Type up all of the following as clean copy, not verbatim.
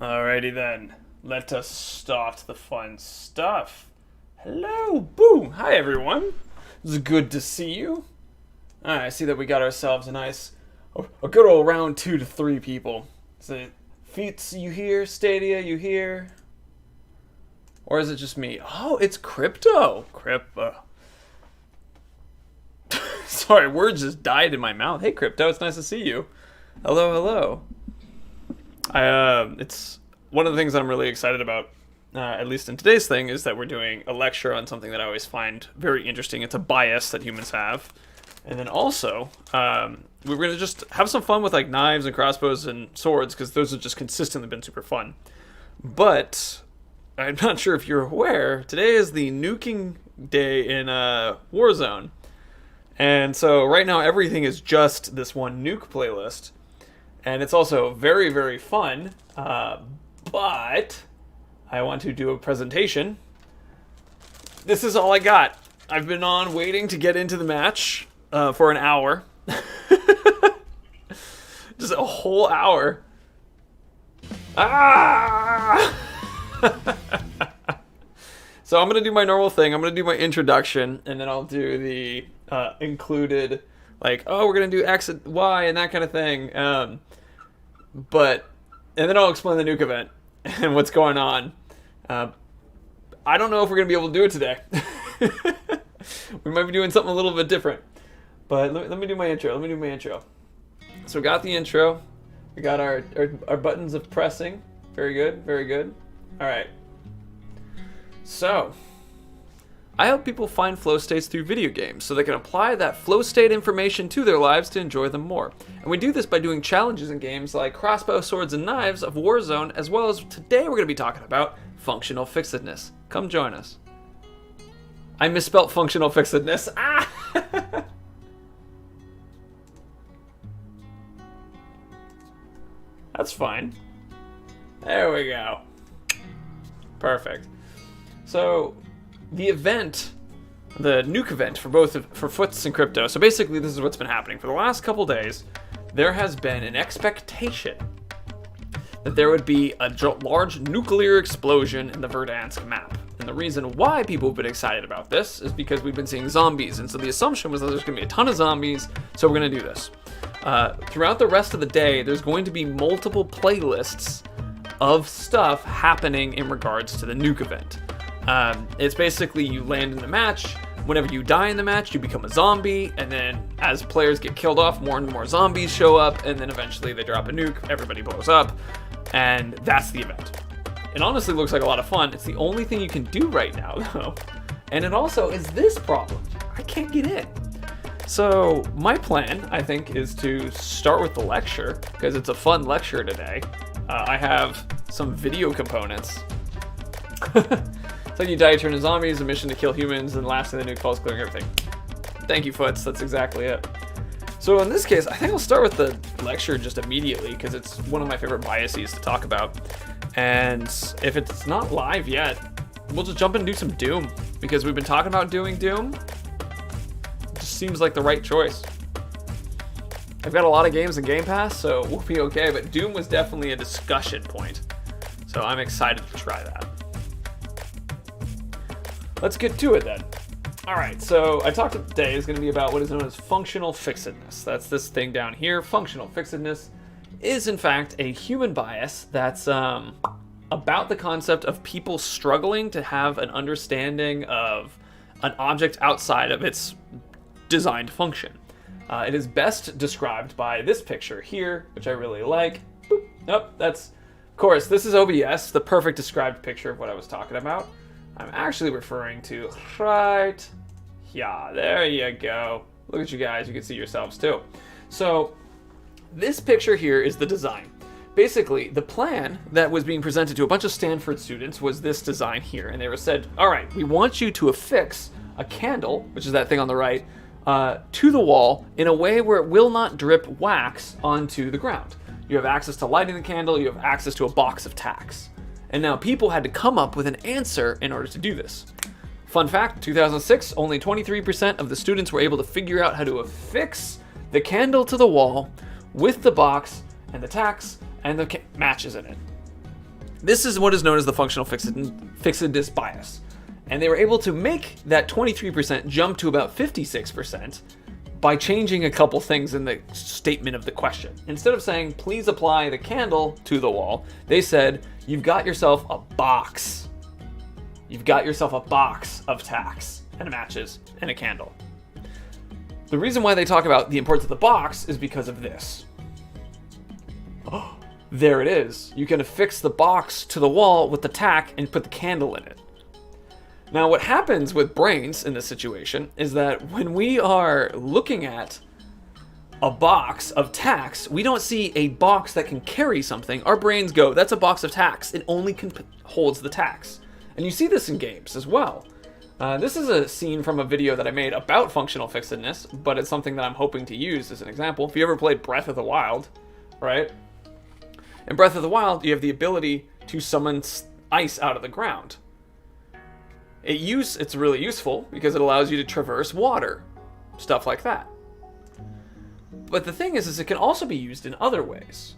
Alrighty then, let us start the fun stuff. Hello, boom, hi everyone. It's good to see you. Alright, I see that we got ourselves a good old round 2 to 3 people. Is it Feats you hear? Stadia you hear? Or is it just me? Oh, it's Crypto. Sorry, words just died in my mouth. Hey Crypto, it's nice to see you. Hello. It's one of the things that I'm really excited about, at least in today's thing, is that we're doing a lecture on something that I always find very interesting. It's a bias that humans have. And then also, we're going to just have some fun with like knives and crossbows and swords, because those have just consistently been super fun. But I'm not sure if you're aware, today is the nuking day in Warzone. And so right now everything is just this one nuke playlist. And it's also very, very fun. But I want to do a presentation. This is all I got. I've been on waiting to get into the match for an hour. Just a whole hour. Ah! So I'm going to do my normal thing. I'm going to do my introduction, and then I'll do the included, like, oh, we're going to do X and Y and that kind of thing. And then I'll explain the nuke event and what's going on. I don't know if we're going to be able to do it today. We might be doing something a little bit different. But let me do my intro. So we got the intro. We got our buttons of pressing. Very good. All right. So, I help people find flow states through video games so they can apply that flow state information to their lives to enjoy them more. And we do this by doing challenges in games like Crossbow, Swords, and Knives of Warzone, as well as today we're going to be talking about functional fixedness. Come join us. I misspelt functional fixedness. Ah! That's fine. There we go. Perfect. So, the event, the nuke event for Foots and Crypto. So basically, this is what's been happening for the last couple days. There has been an expectation that there would be a large nuclear explosion in the Verdansk map. And the reason why people have been excited about this is because we've been seeing zombies. And so the assumption was that there's going to be a ton of zombies, so we're going to do this. Throughout the rest of the day, there's going to be multiple playlists of stuff happening in regards to the nuke event. It's basically you land in the match. Whenever you die in the match, you become a zombie, and then as players get killed off, more and more zombies show up, and then eventually they drop a nuke, everybody blows up, and that's the event. It honestly looks like a lot of fun. It's the only thing you can do right now, though. And it also is this problem. I can't get in. So my plan, I think, is to start with the lecture, because it's a fun lecture today. I have some video components. So you die, you turn into zombies, a mission to kill humans, and lastly the nuke falls, clearing everything. Thank you, Foots. That's exactly it. So in this case, I think I'll start with the lecture just immediately, because it's one of my favorite biases to talk about. And if it's not live yet, we'll just jump in and do some Doom, because we've been talking about doing Doom. It just seems like the right choice. I've got a lot of games in Game Pass, so we'll be okay, but Doom was definitely a discussion point. So I'm excited to try that. Let's get to it then. Alright, so I talked today is going to be about what is known as functional fixedness. That's this thing down here. Functional fixedness is in fact a human bias that's about the concept of people struggling to have an understanding of an object outside of its designed function. It is best described by this picture here, which I really like. Boop. Nope, that's, of course, this is OBS, the perfect described picture of what I was talking about. I'm actually referring to right, yeah, there you go. Look at you guys, you can see yourselves too. So this picture here is the design. Basically, the plan that was being presented to a bunch of Stanford students was this design here, and they were said, all right, we want you to affix a candle, which is that thing on the right, to the wall in a way where it will not drip wax onto the ground. You have access to lighting the candle, you have access to a box of tacks. And now people had to come up with an answer in order to do this. Fun fact, 2006, only 23% of the students were able to figure out how to affix the candle to the wall with the box and the tacks and the matches in it. This is what is known as the functional fixedness bias. And they were able to make that 23% jump to about 56% by changing a couple things in the statement of the question. Instead of saying, please apply the candle to the wall, they said, you've got yourself a box. You've got yourself a box of tacks and matches and a candle. The reason why they talk about the importance of the box is because of this. Oh, there it is. You can affix the box to the wall with the tack and put the candle in it. Now, what happens with brains in this situation is that when we are looking at a box of tacks, we don't see a box that can carry something. Our brains go, that's a box of tacks. It only holds the tacks. And you see this in games as well. This is a scene from a video that I made about functional fixedness, but it's something that I'm hoping to use as an example. If you ever played Breath of the Wild, right? In Breath of the Wild, you have the ability to summon ice out of the ground. It's really useful because it allows you to traverse water, stuff like that. But the thing is it can also be used in other ways.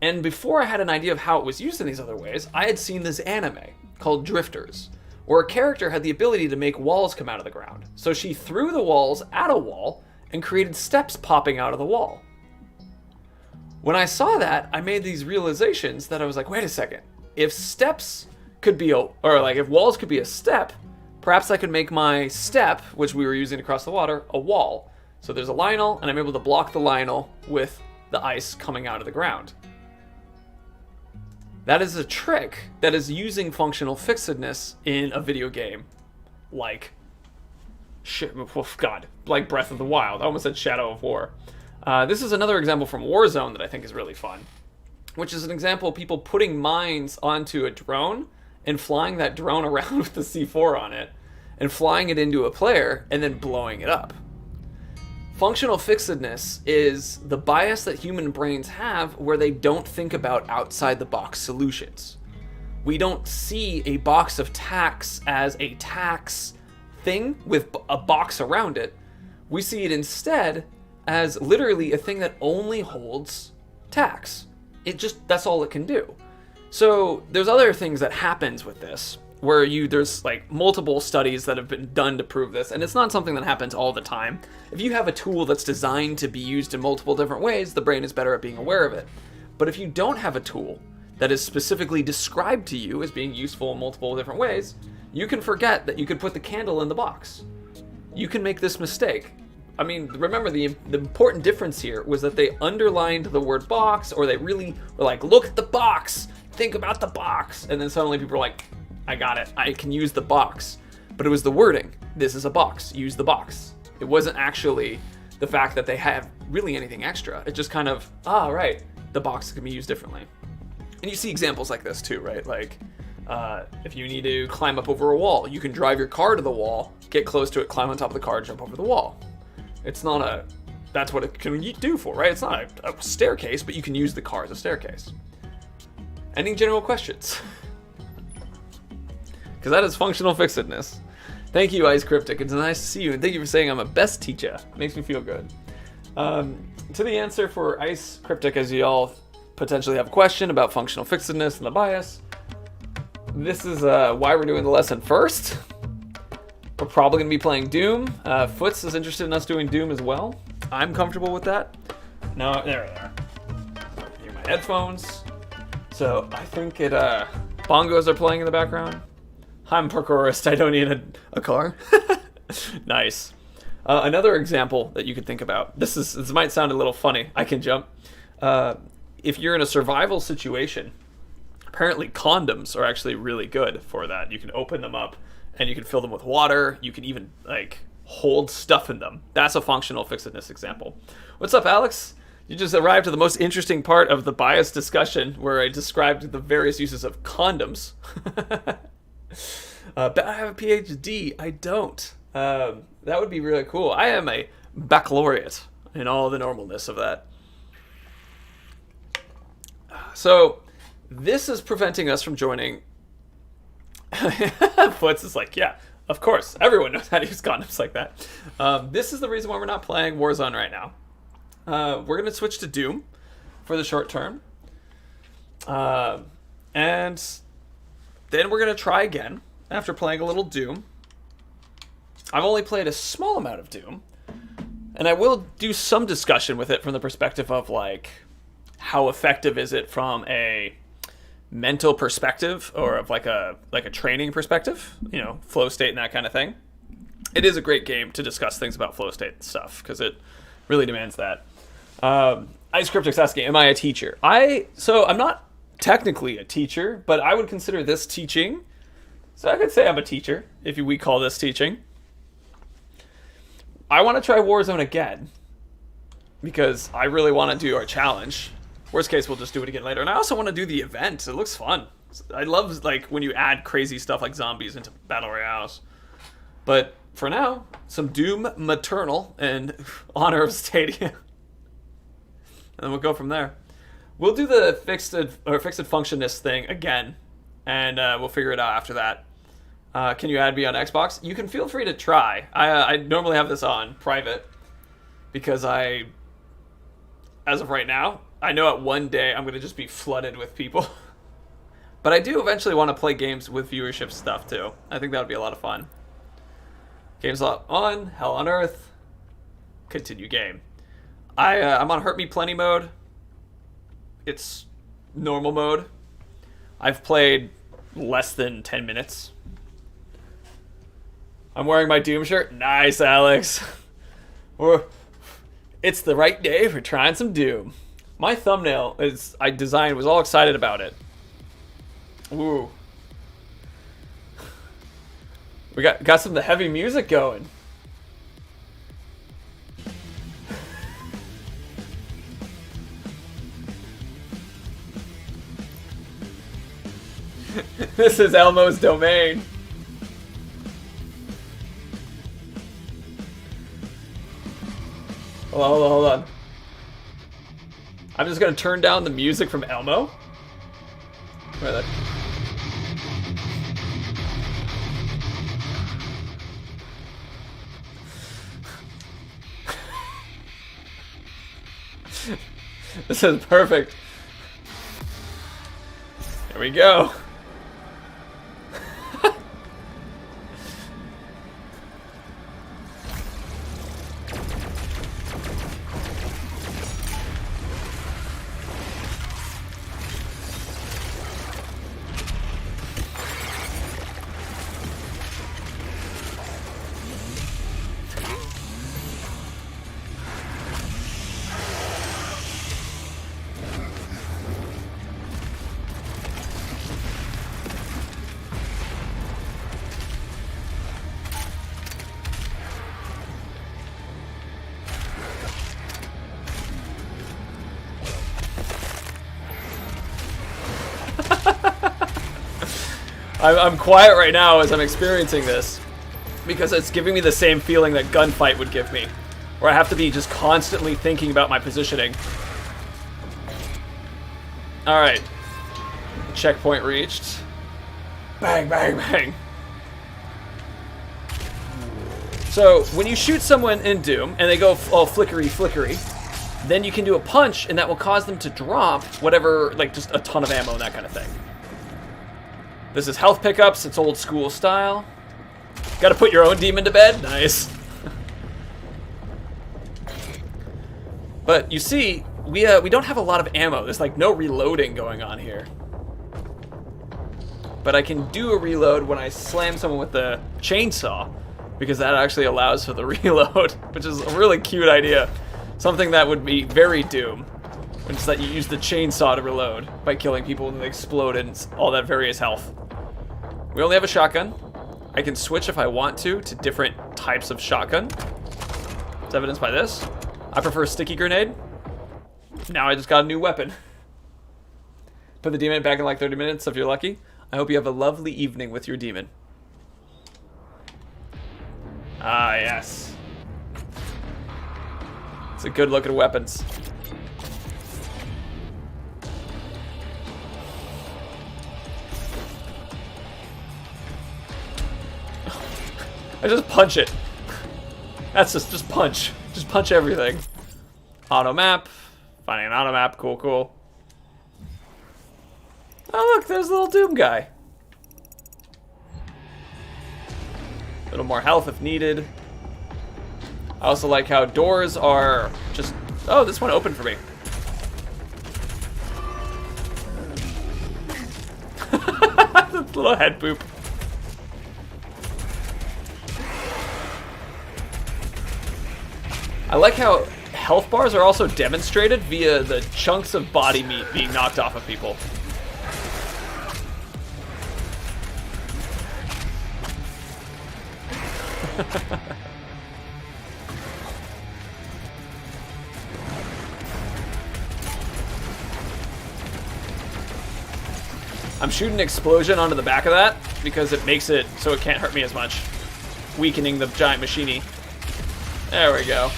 And before I had an idea of how it was used in these other ways, I had seen this anime called Drifters, where a character had the ability to make walls come out of the ground. So she threw the walls at a wall and created steps popping out of the wall. When I saw that, I made these realizations that I was like, wait a second. If steps could be if walls could be a step, perhaps I could make my step, which we were using across the water, a wall. So there's a Lionel, and I'm able to block the Lionel with the ice coming out of the ground. That is a trick that is using functional fixedness in a video game like like Breath of the Wild. I almost said Shadow of War. This is another example from Warzone that I think is really fun, which is an example of people putting mines onto a drone and flying that drone around with the C4 on it and flying it into a player and then blowing it up. Functional fixedness is the bias that human brains have where they don't think about outside the box solutions. We don't see a box of tacks as a tax thing with a box around it. We see it instead as literally a thing that only holds tacks. That's all it can do. So there's other things that happens with this where there's like multiple studies that have been done to prove this, and it's not something that happens all the time. If you have a tool that's designed to be used in multiple different ways, the brain is better at being aware of it. But if you don't have a tool that is specifically described to you as being useful in multiple different ways, you can forget that you could put the candle in the box. You can make this mistake. I mean, remember the important difference here was that they underlined the word box, or they really were like, look at the box, think about the box. And then suddenly people are like, I got it, I can use the box. But it was the wording, this is a box, use the box. It wasn't actually the fact that they have really anything extra. It just kind of, right, the box can be used differently. And you see examples like this too, right? Like, if you need to climb up over a wall, you can drive your car to the wall, get close to it, climb on top of the car, jump over the wall. It's not that's what it can do for, right? It's not a staircase, but you can use the car as a staircase. Any general questions? Because that is functional fixedness. Thank you, Ice Cryptic. It's nice to see you, and thank you for saying I'm a best teacher. Makes me feel good. To the answer for Ice Cryptic, as you all potentially have a question about functional fixedness and the bias, this is why we're doing the lesson first. We're probably going to be playing Doom. Foots is interested in us doing Doom as well. I'm comfortable with that. No, there we are. Here are my headphones. So I think bongos are playing in the background. I'm parkourist. I don't need a car. Nice. Another example that you could think about. This might sound a little funny. I can jump. If you're in a survival situation, apparently condoms are actually really good for that. You can open them up and you can fill them with water. You can even hold stuff in them. That's a functional fixedness example. What's up, Alex? You just arrived at the most interesting part of the bias discussion where I described the various uses of condoms. But I have a PhD. I don't. That would be really cool. I am a baccalaureate in all the normalness of that. So this is preventing us from joining. Foots is like, yeah, of course. Everyone knows how to use condoms like that. This is the reason why we're not playing Warzone right now. We're going to switch to Doom for the short term. And then we're going to try again after playing a little Doom. I've only played a small amount of Doom. And I will do some discussion with it from the perspective of, like, how effective is it from a mental perspective or of like a training perspective, you know, flow state and that kind of thing. It is a great game to discuss things about flow state and stuff because it really demands that. Ice Cryptic's asking, am I a teacher? So I'm not technically a teacher, but I would consider this teaching. So I could say I'm a teacher, if we call this teaching. I want to try Warzone again because I really want to do our challenge. Worst case, we'll just do it again later. And I also want to do the event. It looks fun. I love, like, when you add crazy stuff like zombies into battle royales. But for now, some Doom Maternal in honor of Stadia. And then we'll go from there. We'll do the fixed functionness thing again, and we'll figure it out after that. Can you add me on Xbox? You can feel free to try. I normally have this on private because as of right now, I know at one day I'm going to just be flooded with people. But I do eventually want to play games with viewership stuff too. I think that would be a lot of fun. Games on, Hell on Earth, continue game. I'm on Hurt Me Plenty mode. It's normal mode. I've played less than 10 minutes. I'm wearing my Doom shirt. Nice, Alex. It's the right day for trying some Doom. My thumbnail I designed was all excited about it. Ooh. We got some of the heavy music going. This is Elmo's domain. Hold on. I'm just gonna turn down the music from Elmo. Where that? This is perfect. Here we go. I'm quiet right now as I'm experiencing this because it's giving me the same feeling that Gunfight would give me, where I have to be just constantly thinking about my positioning. Alright. Checkpoint reached. Bang, bang, bang. So, when you shoot someone in Doom and they go all flickery, then you can do a punch and that will cause them to drop whatever, like just a ton of ammo and that kind of thing. This is health pickups, it's old school style. Gotta put your own demon to bed? Nice. But you see, we don't have a lot of ammo. There's like no reloading going on here. But I can do a reload when I slam someone with the chainsaw, because that actually allows for the reload, which is a really cute idea. Something that would be very Doom, which is that you use the chainsaw to reload by killing people when they explode and all that various health. We only have a shotgun. I can switch if I want to different types of shotgun. It's evidenced by this. I prefer sticky grenade. Now I just got a new weapon. Put the demon back in like 30 minutes if you're lucky. I hope you have a lovely evening with your demon. Ah, yes. It's a good look at weapons. I just punch it. That's just punch. Just punch everything. Auto map. Finding an auto map. Cool, cool. Oh look, there's a little Doom guy. A little more health if needed. I also like how doors are just... Oh, this one opened for me. Little head boop. I like how health bars are also demonstrated via the chunks of body meat being knocked off of people. I'm shooting an explosion onto the back of that because it makes it so it can't hurt me as much, weakening the giant machine-y. There we go.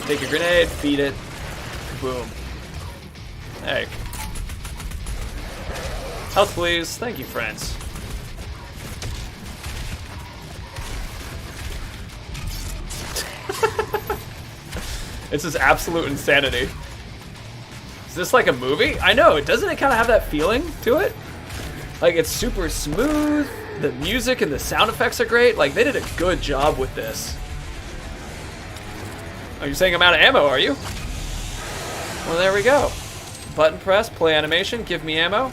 Take a grenade, feed it, boom. Hey. Health, please. Thank you, friends. It's just absolute insanity. Is this like a movie? I know, doesn't it kind of have that feeling to it? Like, it's super smooth, the music and the sound effects are great. Like, they did a good job with this. Oh, you're saying I'm out of ammo, are you? Well, there we go. Button press, play animation, give me ammo.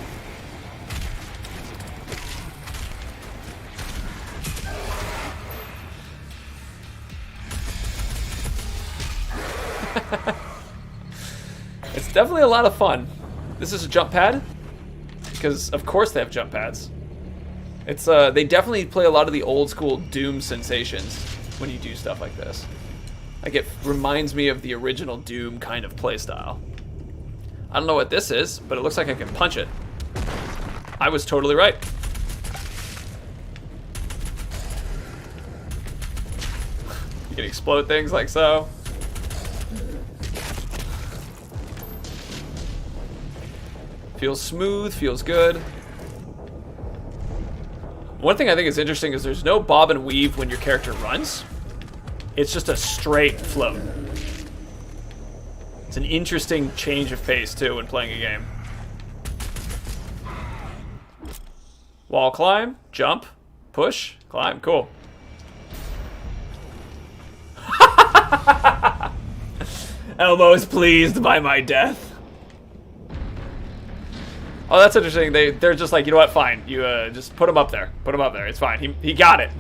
It's definitely a lot of fun. This is a jump pad, because of course they have jump pads. It's they definitely play a lot of the old school Doom sensations when you do stuff like this. Like, it reminds me of the original Doom kind of playstyle. I don't know what this is, but it looks like I can punch it. I was totally right. You can explode things like so. Feels smooth, feels good. One thing I think is interesting is there's no bob and weave when your character runs. It's just a straight float. It's an interesting change of pace, too, when playing a game. Wall climb, jump, push, climb, cool. Elmo is pleased by my death. Oh, that's interesting. They're just like, you know what, fine. You just put him up there. Put him up there. It's fine. He got it.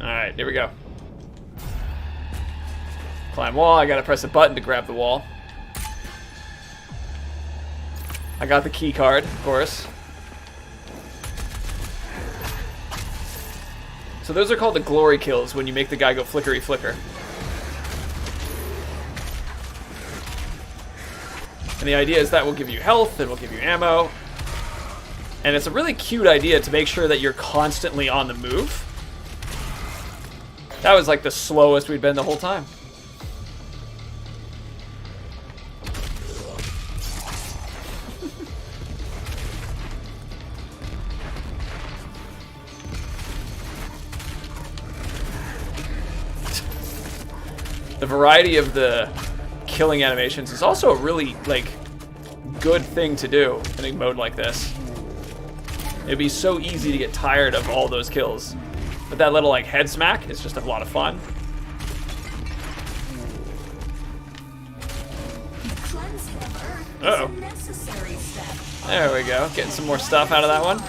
Alright, here we go. Climb wall. I gotta press a button to grab the wall. I got the key card, of course. So those are called the glory kills when you make the guy go flickery flicker. And the idea is that will give you health, it will give you ammo. And it's a really cute idea to make sure that you're constantly on the move. That was like the slowest we'd been the whole time. The variety of the killing animations is also a really, like, good thing to do in a mode like this. It'd be so easy to get tired of all those kills. But that little, like, head smack is just a lot of fun. Uh-oh. There we go. Getting some more stuff out of that one.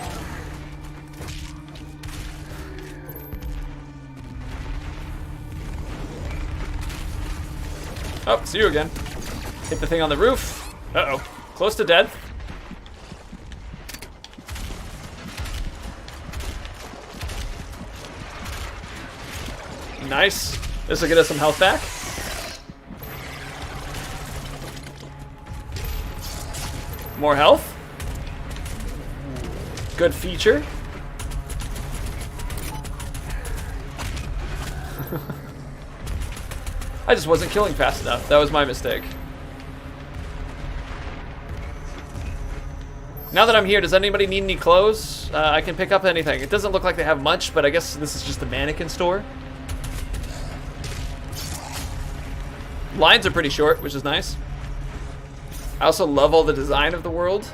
Oh, it's you again. Hit the thing on the roof. Uh-oh. Close to dead. Nice. This will get us some health back. More health. Good feature. I just wasn't killing fast enough. That was my mistake. Now that I'm here, does anybody need any clothes? I can pick up anything. It doesn't look like they have much, but I guess this is just a mannequin store. Lines are pretty short, which is nice. I also love all the design of the world.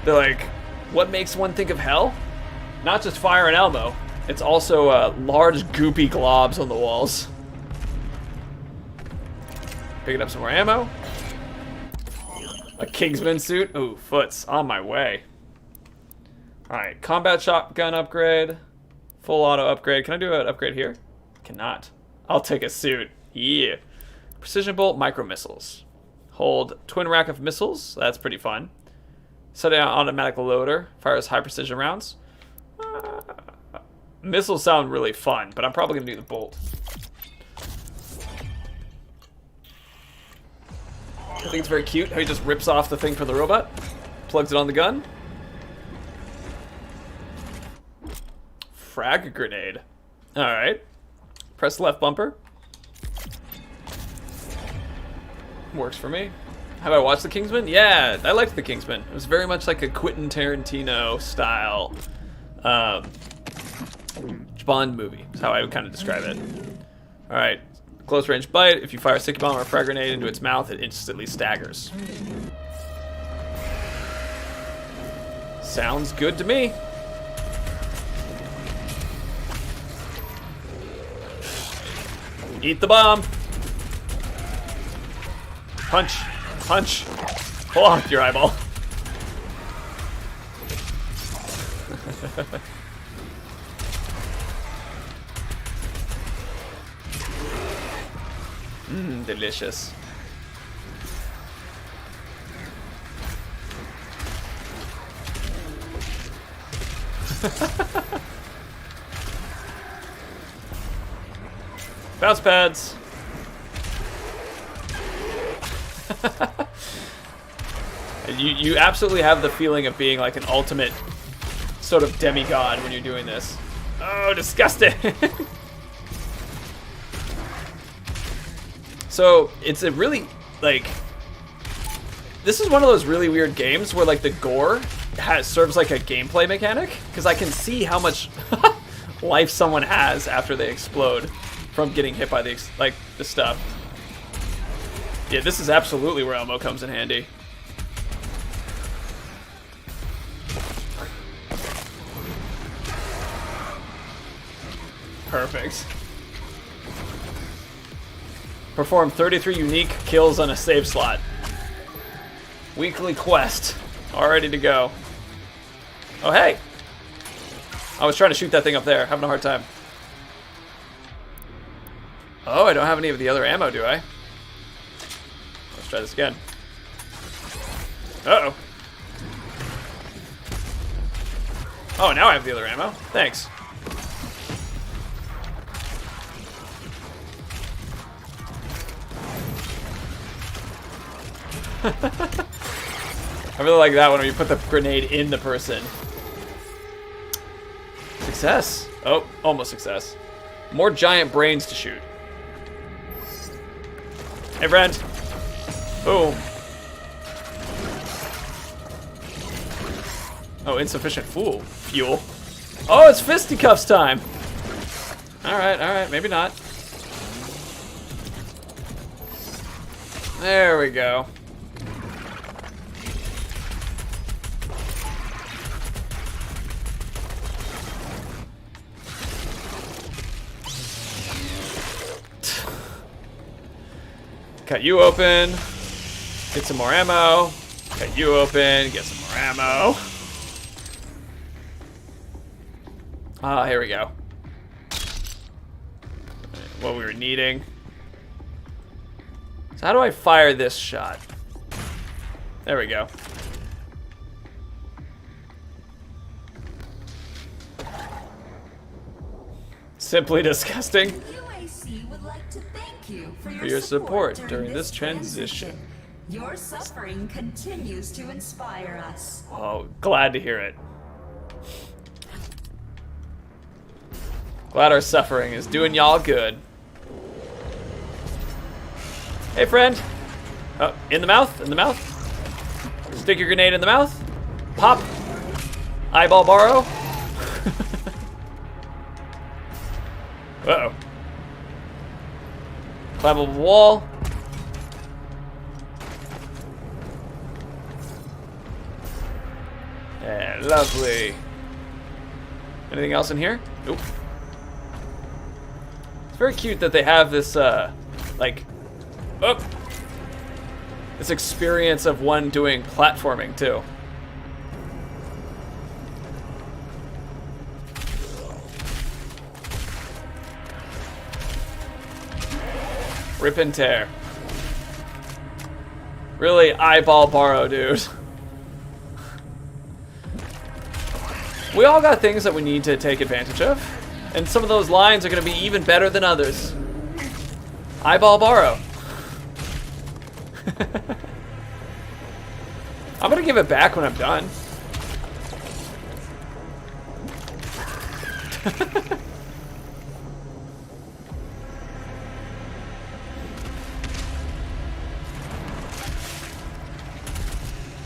They're like, what makes one think of hell? Not just fire and ammo. It's also large goopy globs on the walls. Picking up some more ammo. A Kingsman suit. Ooh, foots. On my way. Alright, combat shotgun upgrade. Full auto upgrade. Can I do an upgrade here? Cannot. I'll take a suit. Yeah. Precision bolt, micro missiles. Hold twin rack of missiles. That's pretty fun. Set down automatic loader. Fires high precision rounds. Missiles sound really fun, but I'm probably going to do the bolt. I think it's very cute how he just rips off the thing from the robot. Plugs it on the gun. Frag grenade. Alright. Press left bumper. Works for me. Have I watched The Kingsman? Yeah, I liked The Kingsman. It was very much like a Quentin Tarantino style Bond movie. That's how I would kind of describe it. Alright. Close range bite. If you fire a sticky bomb or a frag grenade into its mouth, it instantly staggers. Sounds good to me. Eat the bomb. Punch. Punch. Pull off your eyeball. Mmm, delicious. Bounce pads. You absolutely have the feeling of being like an ultimate sort of demigod when you're doing this. Oh, disgusting. So it's a really, like, this is one of those really weird games where like the gore serves like a gameplay mechanic, because I can see how much life someone has after they explode from getting hit by the stuff. Yeah, this is absolutely where Elmo comes in handy. Perfect. Perform 33 unique kills on a save slot. Weekly quest. All ready to go. Oh, hey. I was trying to shoot that thing up there. Having a hard time. Oh, I don't have any of the other ammo, do I? Let's try this again. Uh-oh. Oh, now I have the other ammo. Thanks. I really like that one where you put the grenade in the person. Success. Oh, almost success. More giant brains to shoot. Hey, friend. Boom. Oh, insufficient fuel. Oh, it's fisticuffs time. Alright, maybe not. There we go. Cut you open. Get some more ammo. Cut you open. Get some more ammo. Ah, here we go. What we were needing. So how do I fire this shot? There we go. Simply disgusting. UAC would like to thank you for your support during this transition. Your suffering continues to inspire us. Oh, glad to hear it. Glad our suffering is doing y'all good. Hey, friend. Oh, in the mouth, in the mouth. Stick your grenade in the mouth. Pop. Eyeball borrow. Uh-oh. Climb up a wall. Alright, lovely. Anything else in here? Nope. It's very cute that they have this, like, this experience of one doing platforming, too. Rip and tear. Really eyeball borrow, dude. We all got things that we need to take advantage of, and some of those lines are going to be even better than others. Eyeball borrow. I'm going to give it back when I'm done.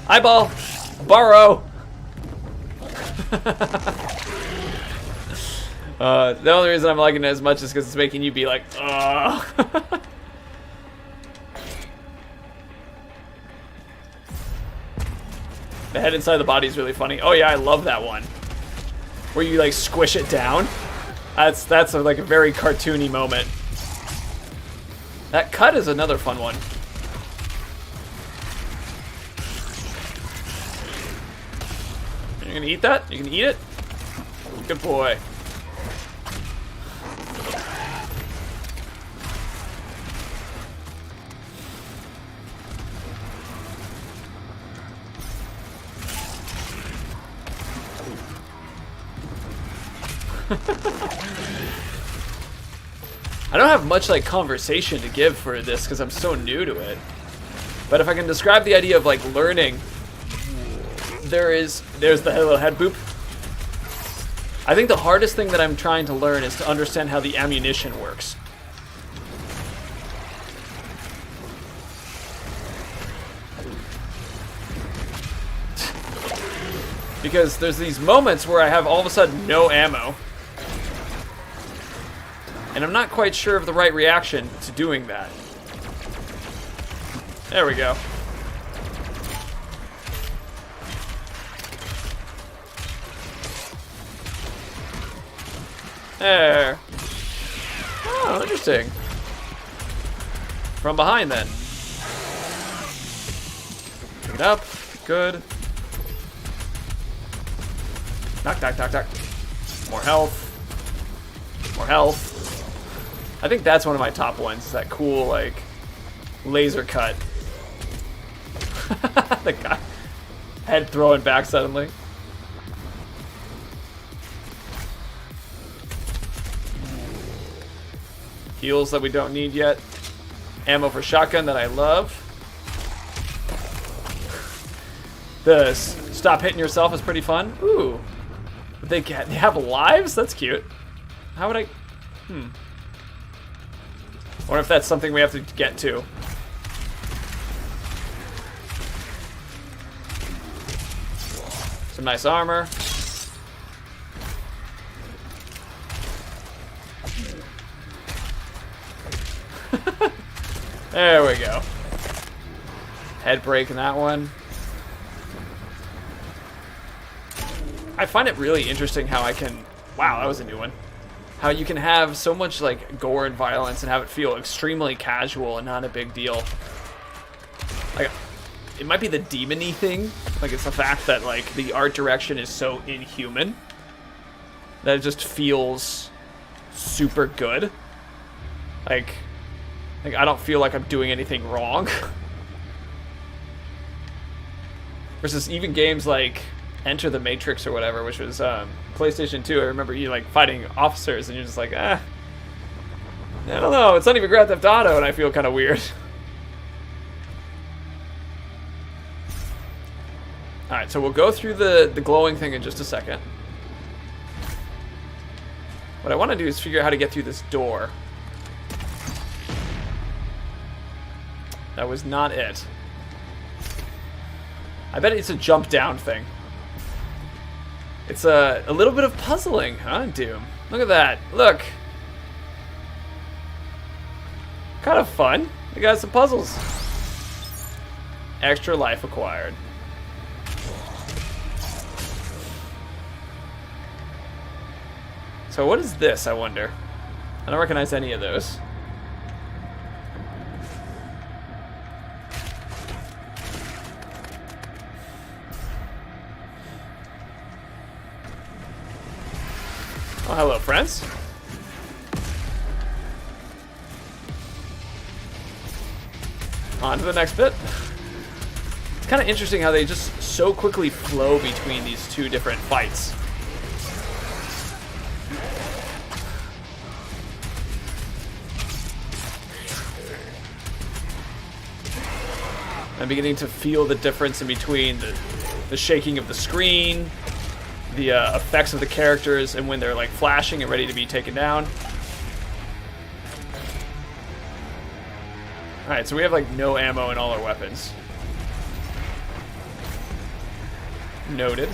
Eyeball borrow. The only reason I'm liking it as much is because it's making you be like, ugh. The head inside the body is really funny. Oh yeah, I love that one. Where you like squish it down. That's like a very cartoony moment. That cut is another fun one. You gonna eat that? You can eat it? Good boy. I don't have much like conversation to give for this because I'm so new to it. But if I can describe the idea of like learning, there's the little head boop. I think the hardest thing that I'm trying to learn is to understand how the ammunition works. Because there's these moments where I have all of a sudden no ammo. And I'm not quite sure of the right reaction to doing that. There we go. There. Oh, interesting. From behind, then. Pick it up. Good. Knock, knock, knock, knock. More health. More health. I think that's one of my top ones. That cool, like, laser cut. The guy. Head throwing back suddenly. Heals that we don't need yet. Ammo for shotgun that I love. The stop hitting yourself is pretty fun. Ooh. They have lives? That's cute. How would I... Wonder if that's something we have to get to. Some nice armor. There we go. Head break in that one. I find it really interesting how I can... Wow, that was a new one. How you can have so much like gore and violence and have it feel extremely casual and not a big deal. Like, it might be the demon-y thing. Like, it's the fact that like the art direction is so inhuman that it just feels super good. Like I don't feel like I'm doing anything wrong. Versus even games like Enter the Matrix or whatever, which was PlayStation 2. I remember you like fighting officers and you're just like, I don't know, it's not even Grand Theft Auto and I feel kind of weird. Alright, so we'll go through the glowing thing in just a second. What I want to do is figure out how to get through this door. That was not it. I bet it's a jump down thing. It's a little bit of puzzling, huh, Doom? Look at that. Look. Kind of fun. We got some puzzles. Extra life acquired. So what is this, I wonder? I don't recognize any of those. Oh, hello, friends. On to the next bit. It's kind of interesting how they just so quickly flow between these two different fights. I'm beginning to feel the difference in between the shaking of the screen, the effects of the characters, and when they're like flashing and ready to be taken down. Alright, so we have like no ammo in all our weapons. Noted.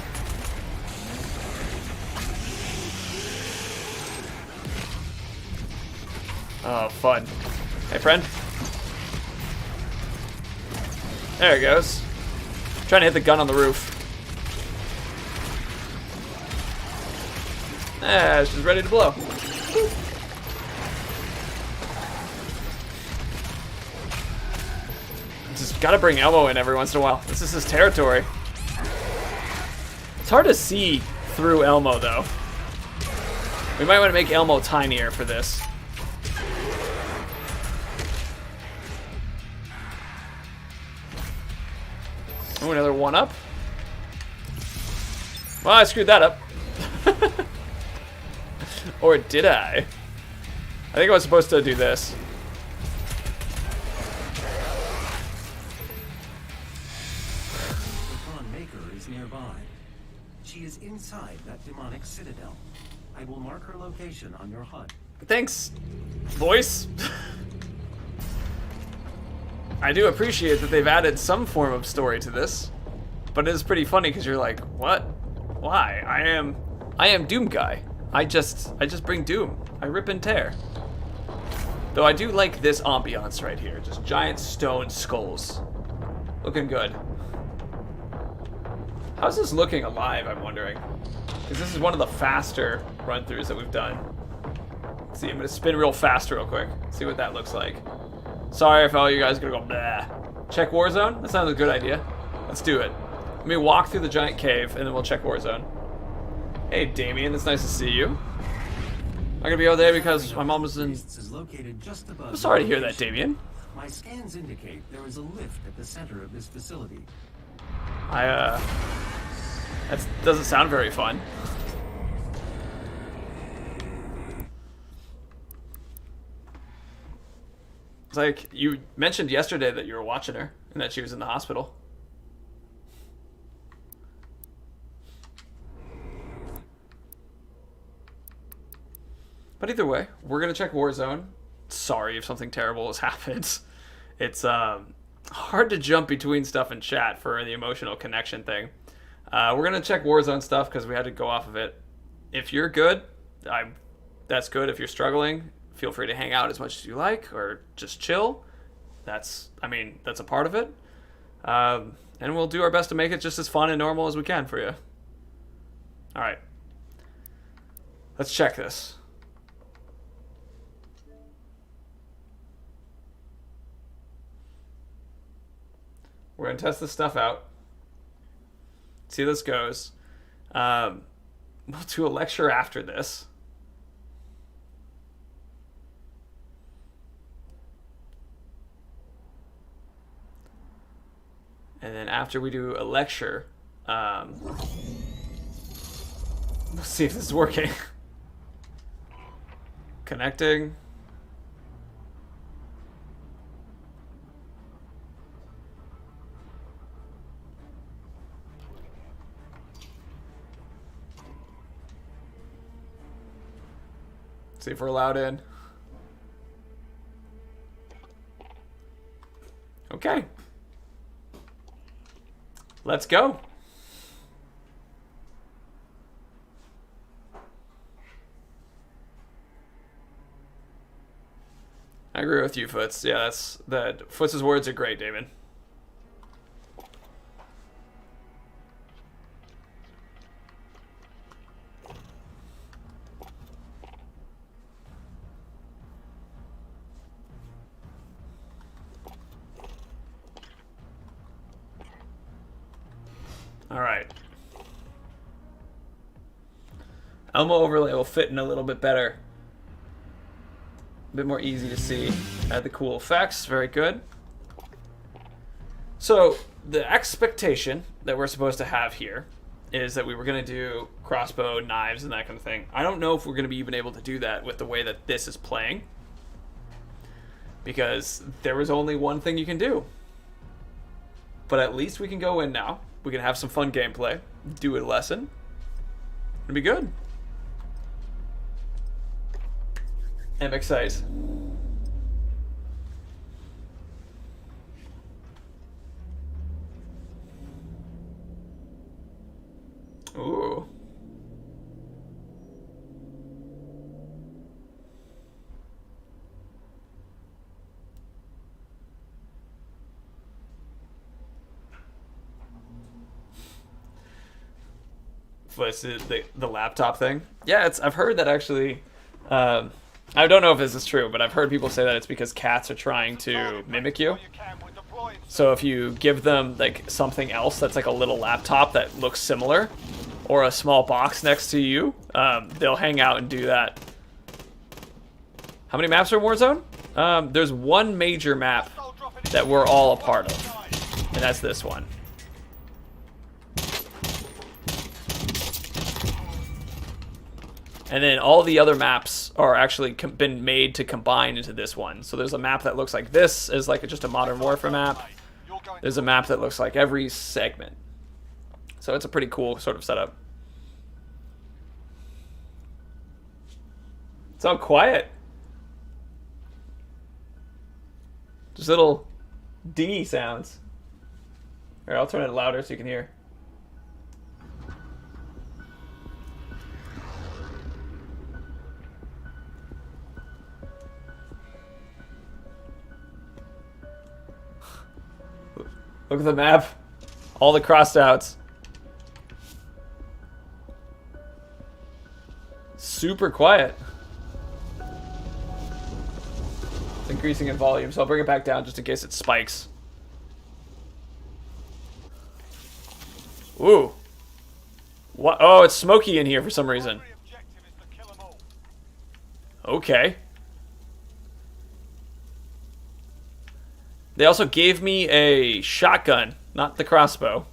Oh, fun. Hey, friend. There it goes. Trying to hit the gun on the roof. Ah, she's ready to blow. Just gotta bring Elmo in every once in a while. This is his territory. It's hard to see through Elmo, though. We might want to make Elmo tinier for this. Oh, another one up. Well, I screwed that up. Or did I? I think I was supposed to do this. The Pawn Maker is nearby. She is inside that demonic citadel. I will mark her location on your HUD. Thanks, voice. I do appreciate that they've added some form of story to this, but it is pretty funny because you're like, what? Why? I am Doom Guy. I just bring Doom. I rip and tear. Though I do like this ambiance right here, just giant stone skulls, looking good. How's this looking alive? I'm wondering, because this is one of the faster run-throughs that we've done. Let's see, I'm gonna spin real fast, real quick. See what that looks like. Sorry if all you guys are gonna go blah. Check Warzone? That sounds a good idea. Let's do it. Let me walk through the giant cave and then we'll check Warzone. Hey Damien, it's nice to see you. I'm gonna be over there because my mom was in... I'm sorry to hear that, Damien. My scans indicate there is a lift at the center of this facility. That doesn't sound very fun. It's like, you mentioned yesterday that you were watching her and that she was in the hospital. But either way, we're going to check Warzone. Sorry if something terrible has happened. It's hard to jump between stuff in chat for the emotional connection thing. We're going to check Warzone stuff because we had to go off of it. If you're good, that's good. If you're struggling, feel free to hang out as much as you like or just chill. That's a part of it. And we'll do our best to make it just as fun and normal as we can for you. All right. Let's check this. We're going to test this stuff out. See how this goes. We'll do a lecture after this. And then after we do a lecture, we'll see if this is working. Connecting. See if we're allowed in. Okay. Let's go. I agree with you, Foots. Yeah, Foots' words are great, Damon. All right. Elmo overlay will fit in a little bit better. A bit more easy to see. Add the cool effects. Very good. So the expectation that we're supposed to have here is that we were going to do crossbow, knives, and that kind of thing. I don't know if we're going to be even able to do that with the way that this is playing, because there was only one thing you can do. But at least we can go in now. We can have some fun gameplay, do a lesson. It'll be good. I'm excited. Ooh. What's the laptop thing? Yeah, I've heard that actually. I don't know if this is true, but I've heard people say that it's because cats are trying to mimic you. So if you give them like something else that's like a little laptop that looks similar, or a small box next to you, they'll hang out and do that. How many maps are in Warzone? There's one major map that we're all a part of, and that's this one. And then all the other maps are actually been made to combine into this one. So there's a map that looks like this, is like just a Modern Warfare map. There's a map that looks like every segment. So it's a pretty cool sort of setup. It's all quiet. Just little dinghy sounds. Here, I'll turn it louder so you can hear. Look at the map. All the crossed outs. Super quiet. It's increasing in volume, so I'll bring it back down just in case it spikes. Ooh. What? Oh, it's smoky in here for some reason. Okay. They also gave me a shotgun, not the crossbow.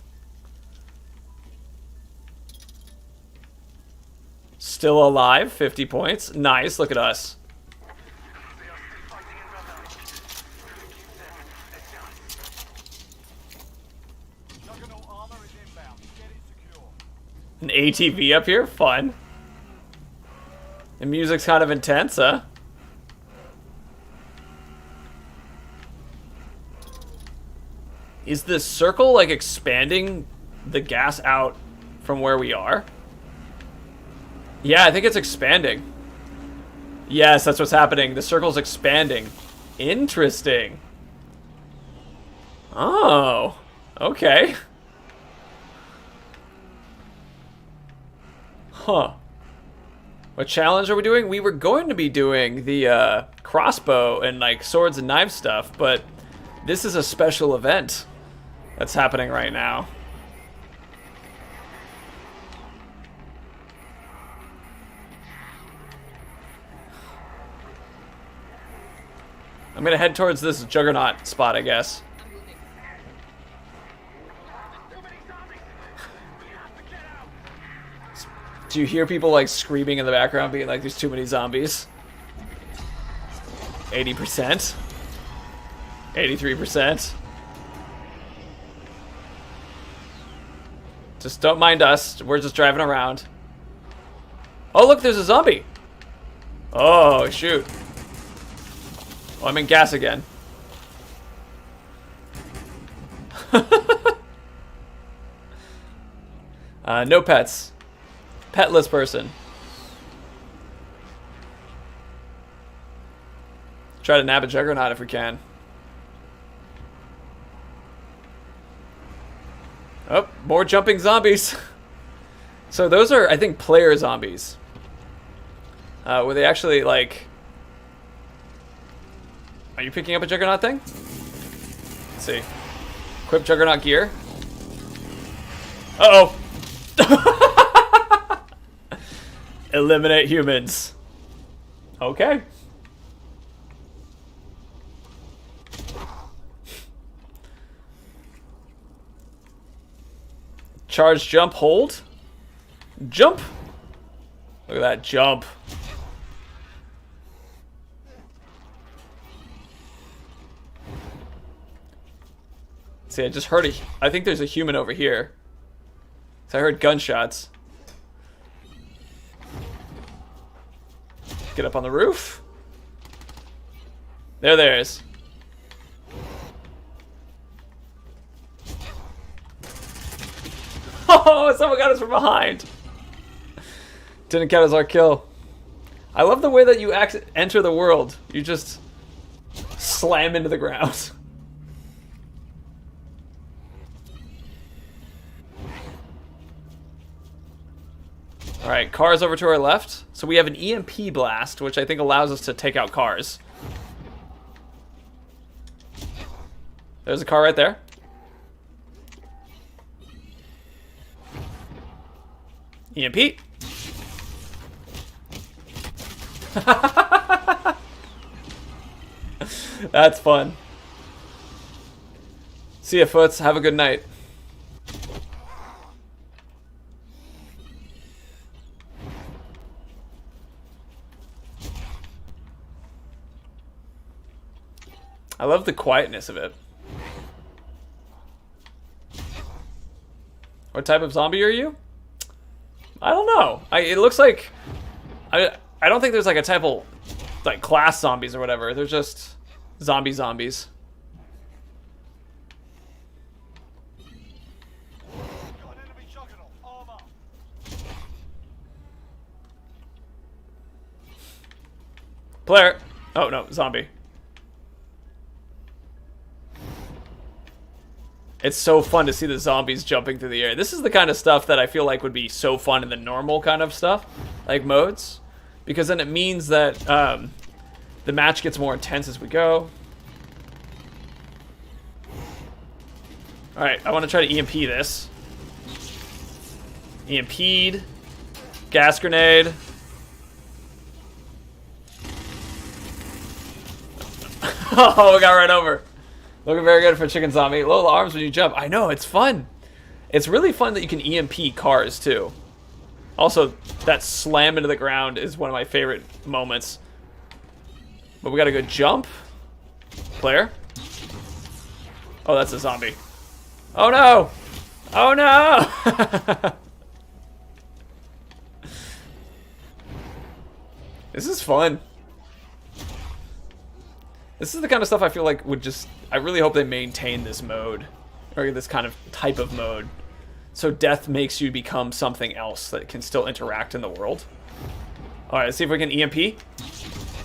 Still alive, 50 points. Nice, look at us. An ATV up here, fun. The music's kind of intense, huh? Is this circle, like, expanding the gas out from where we are? Yeah, I think it's expanding. Yes, that's what's happening. The circle's expanding. Interesting. Oh, okay. Huh. What challenge are we doing? We were going to be doing the crossbow and, like, swords and knives stuff, but this is a special event that's happening right now. I'm gonna head towards this juggernaut spot, I guess. Do you hear people like screaming in the background being like, there's too many zombies? 80%? 83%? Just don't mind us. We're just driving around. Oh, look, there's a zombie. Oh, shoot. Oh, I'm in gas again. No pets. Petless person. Try to nab a juggernaut if we can. Oh, more jumping zombies. So those are, I think, player zombies. Where they actually, like... Are you picking up a juggernaut thing? Let's see. Equip juggernaut gear. Uh-oh. Eliminate humans. Okay. Charge, jump, hold. Jump. Look at that jump. See, I just heard I think there's a human over here. So I heard gunshots. Get up on the roof. There is. Oh, someone got us from behind. Didn't count as our kill. I love the way that you enter the world. You just slam into the ground. Alright, cars over to our left. So we have an EMP blast, which I think allows us to take out cars. There's a car right there. EMP. That's fun. See ya, Foots. Have a good night. I love the quietness of it. What type of zombie are you? I don't know. It looks like I don't think there's like a type of like class zombies or whatever. They're just zombies. Player. Oh no, zombie. It's so fun to see the zombies jumping through the air. This is the kind of stuff that I feel like would be so fun in the normal kind of stuff, like modes, because then it means that the match gets more intense as we go. Alright, I want to try to EMP this. EMP'd. Gas grenade. Oh, we got right over. Looking very good for chicken zombie. Low arms when you jump. I know, it's fun. It's really fun that you can EMP cars too. Also, that slam into the ground is one of my favorite moments. But we got a good jump. Player. Oh, that's a zombie. Oh no! Oh no! This is fun. This is the kind of stuff I feel like would just... I really hope they maintain this mode. Or this kind of type of mode. So death makes you become something else that can still interact in the world. Alright, let's see if we can EMP.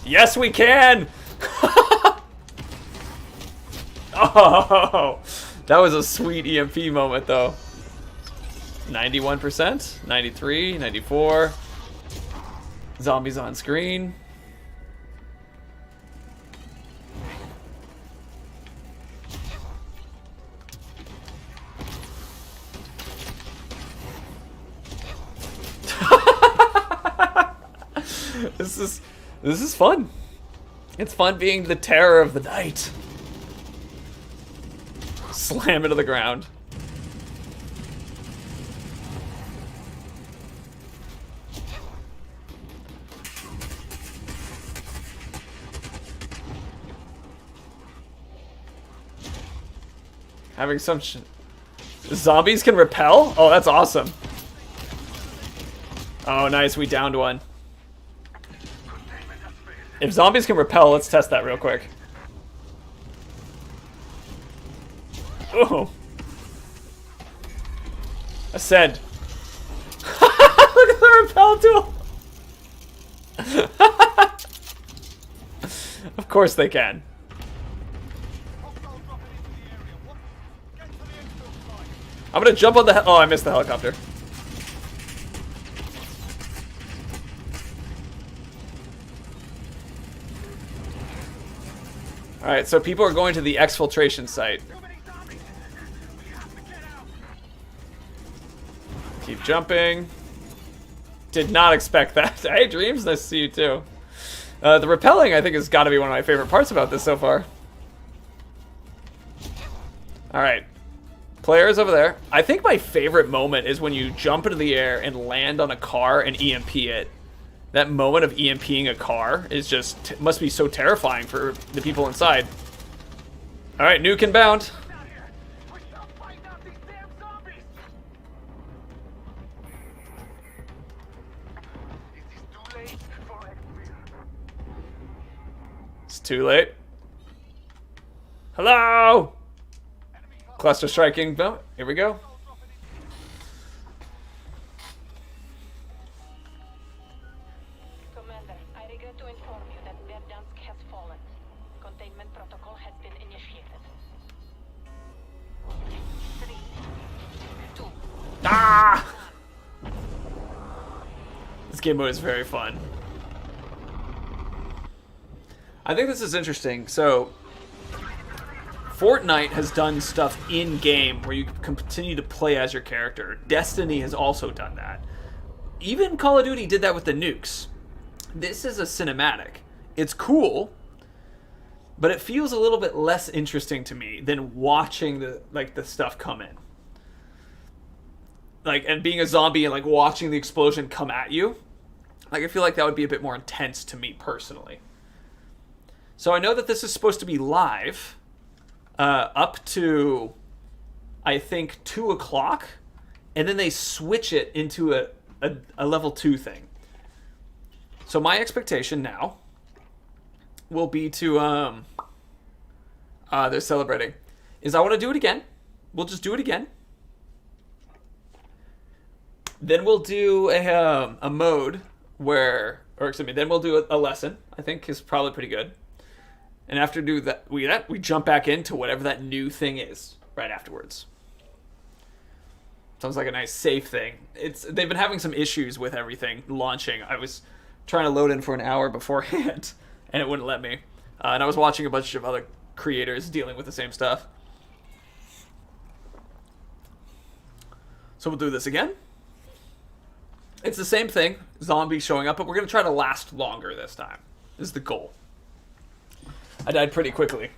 Yes, we can! Oh! That was a sweet EMP moment, though. 91%, 93, 94. Zombies on screen. This is fun. It's fun being the terror of the night. Slam into the ground. Having some zombies can repel? Oh, that's awesome. Oh, nice. We downed one. If zombies can repel, let's test that real quick. Oh. Ascend. Look at the repel tool. Of course they can. I'm gonna jump on the oh, I missed the helicopter. Alright, so people are going to the exfiltration site. Keep jumping. Did not expect that. Hey, Dreams, nice to see you too. The rappelling, I think, has got to be one of my favorite parts about this so far. Alright. Players over there. I think my favorite moment is when you jump into the air and land on a car and EMP it. That moment of EMPing a car is just, must be so terrifying for the people inside. Alright, Nuke inbound. It's too late. Hello! Cluster striking. No, here we go. Commander, I regret to inform you that Verdansk has fallen. Containment protocol has been initiated. 3, 2. Ah! This game mode is very fun. I think this is interesting. So, Fortnite has done stuff in-game where you can continue to play as your character. Destiny has also done that. Even Call of Duty did that with the nukes. This is a cinematic. It's cool, but it feels a little bit less interesting to me than watching the stuff come in. And being a zombie and watching the explosion come at you. I feel like that would be a bit more intense to me personally. So I know that this is supposed to be live. Up to, I think, 2 o'clock, and then they switch it into a level 2 thing. So my expectation now will be to, they're celebrating, is I want to do it again. We'll just do it again. Then we'll do a mode where, or excuse me, then we'll do a lesson, I think is probably pretty good. And after we jump back into whatever that new thing is right afterwards. Sounds like a nice safe thing. They've been having some issues with everything launching. I was trying to load in for an hour beforehand, and it wouldn't let me. And I was watching a bunch of other creators dealing with the same stuff. So we'll do this again. It's the same thing, zombies showing up, but we're going to try to last longer this time. This is the goal. I died pretty quickly.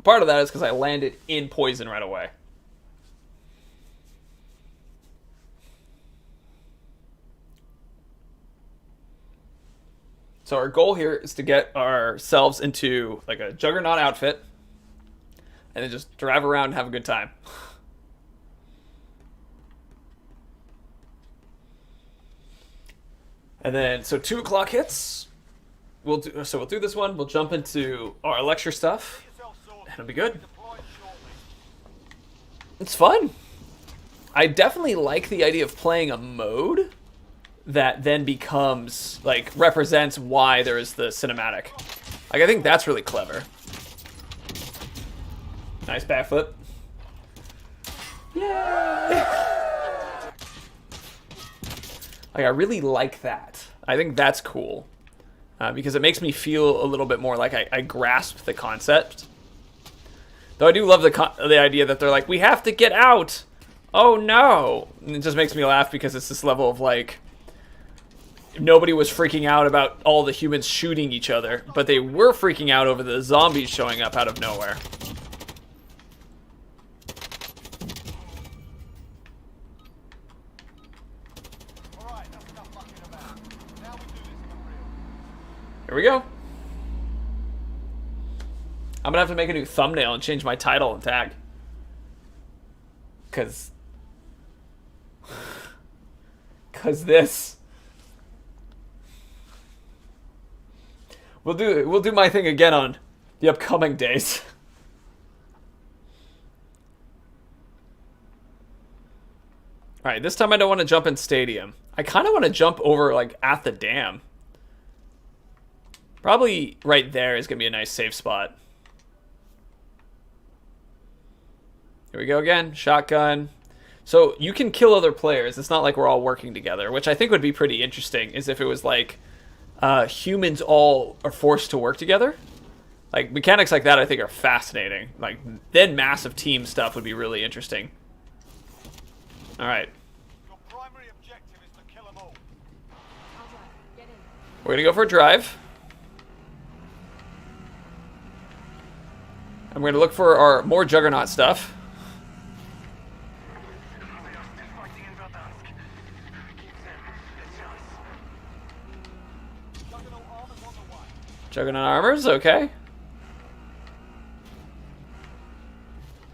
Part of that is because I landed in poison right away. So our goal here is to get ourselves into a juggernaut outfit and then just drive around and have a good time. And then, so 2 o'clock hits. We'll do this one. We'll jump into our lecture stuff. And it'll be good. It's fun. I definitely like the idea of playing a mode that then becomes, represents why there is the cinematic. I think that's really clever. Nice backflip. Yay! I really like that. I think that's cool. Because it makes me feel a little bit more like I grasp the concept. Though I do love the idea that they're like, we have to get out! Oh no! And it just makes me laugh because it's this level of nobody was freaking out about all the humans shooting each other, but they were freaking out over the zombies showing up out of nowhere. Here we go. I'm gonna have to make a new thumbnail and change my title and tag. Cause this. We'll do my thing again on the upcoming days. Alright, this time I don't want to jump in stadium. I kind of want to jump over at the dam. Probably right there is going to be a nice safe spot. Here we go again. Shotgun. So you can kill other players. It's not like we're all working together, which I think would be pretty interesting, is if it was humans all are forced to work together. Like, mechanics like that I think are fascinating. Like, then massive team stuff would be really interesting. Alright. Your primary objective is to kill them all. We're gonna go for a drive. And we're gonna look for our more Juggernaut stuff. Juggernaut armors, okay.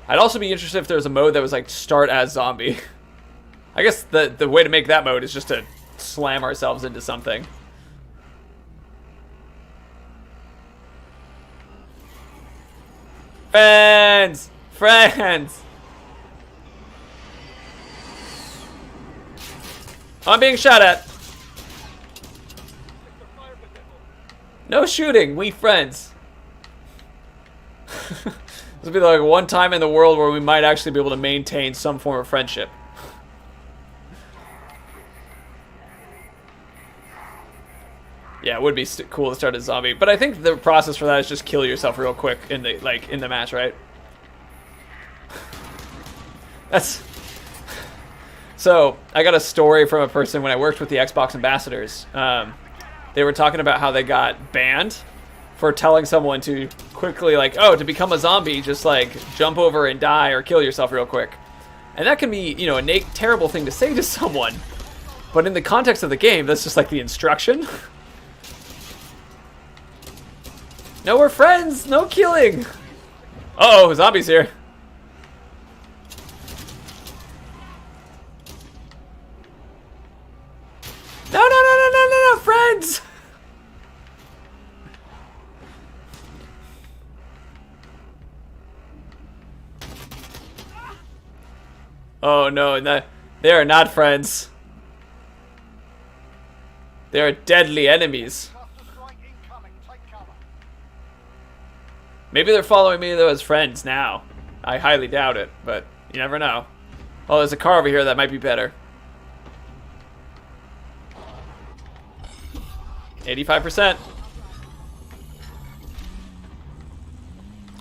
I'd also be interested if there was a mode that was like start as zombie. I guess the way to make that mode is just to slam ourselves into something. Friends! Friends! I'm being shot at. No shooting, we friends. This will be like one time in the world where we might actually be able to maintain some form of friendship. Yeah, it would be cool to start as zombie, but I think the process for that is just kill yourself real quick in the match, right? That's so. I got a story from a person when I worked with the Xbox ambassadors. They were talking about how they got banned for telling someone to quickly, like, oh, to become a zombie, just like jump over and die or kill yourself real quick. And that can be, you know, a terrible thing to say to someone. But in the context of the game, that's just like the instruction. No, we're friends. No killing. Uh-oh, zombies here. No, friends. Oh no, they are not friends. They are deadly enemies. Maybe they're following me though as friends now. I highly doubt it, but you never know. Oh, there's a car over here that might be better. 85%.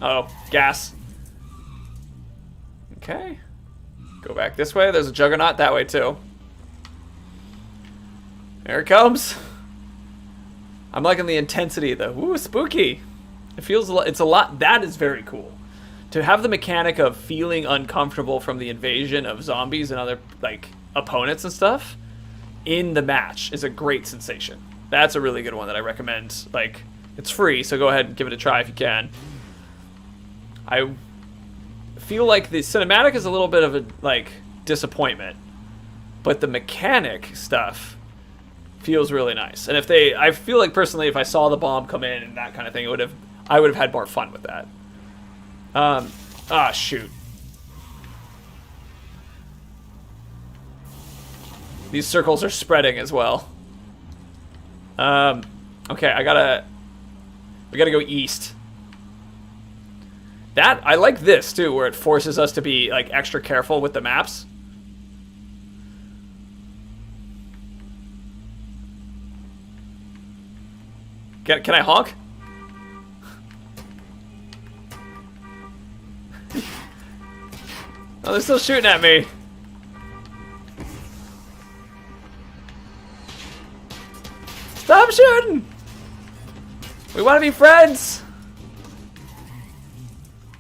Oh, gas. Okay. Go back this way. There's a Juggernaut that way too. There it comes. I'm liking the intensity though. Ooh, spooky. It feels it's a lot. That is very cool. To have the mechanic of feeling uncomfortable from the invasion of zombies and other like opponents and stuff in the match is a great sensation. That's a really good one that I recommend. Like, it's free, so go ahead and give it a try if you can. I feel like the cinematic is a little bit of a like disappointment, but the mechanic stuff feels really nice. And if I feel like personally, if I saw the bomb come in and that kind of thing, I would have had more fun with that. Ah, shoot. These circles are spreading as well. Okay, we gotta go east. I like this too, where it forces us to be like extra careful with the maps. Can I honk? Oh, they're still shooting at me. Stop shooting! We want to be friends!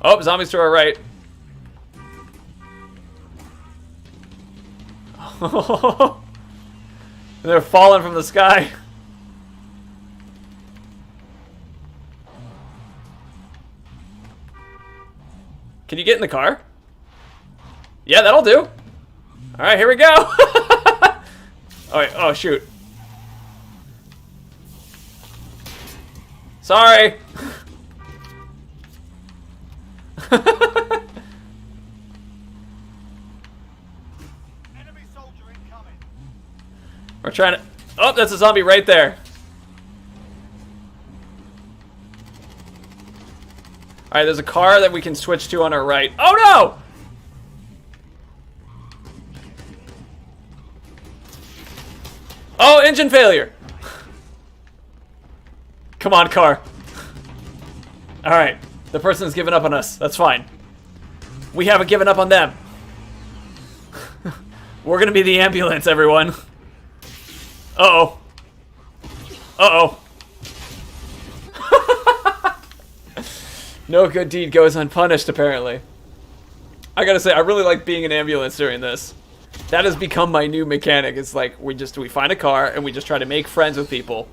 Oh, zombies to our right. And they're falling from the sky. Can you get in the car? Yeah, that'll do. Alright, here we go. Oh, wait. Oh, shoot. Sorry. Enemy soldier incoming. We're trying to... Oh, that's a zombie right there. Alright, there's a car that we can switch to on our right. Oh, no! Oh, engine failure. Come on, car. Alright. The person's given up on us. That's fine. We haven't given up on them. We're gonna be the ambulance, everyone. Uh-oh. Uh-oh. No good deed goes unpunished, apparently. I gotta say, I really like being an ambulance during this. That has become my new mechanic. It's like, we find a car, and we just try to make friends with people,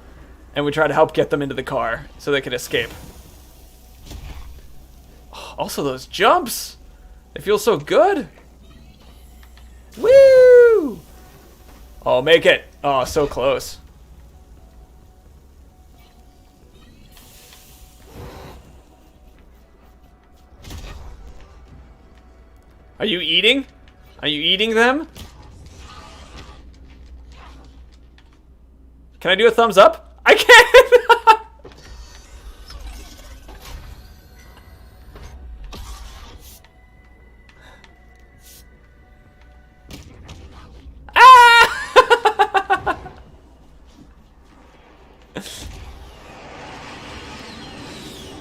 and we try to help get them into the car, so they can escape. Also, those jumps! They feel so good! Woo! Oh, make it! Oh, so close. Are you eating? Are you eating them? Can I do a thumbs up? I can't! Ah!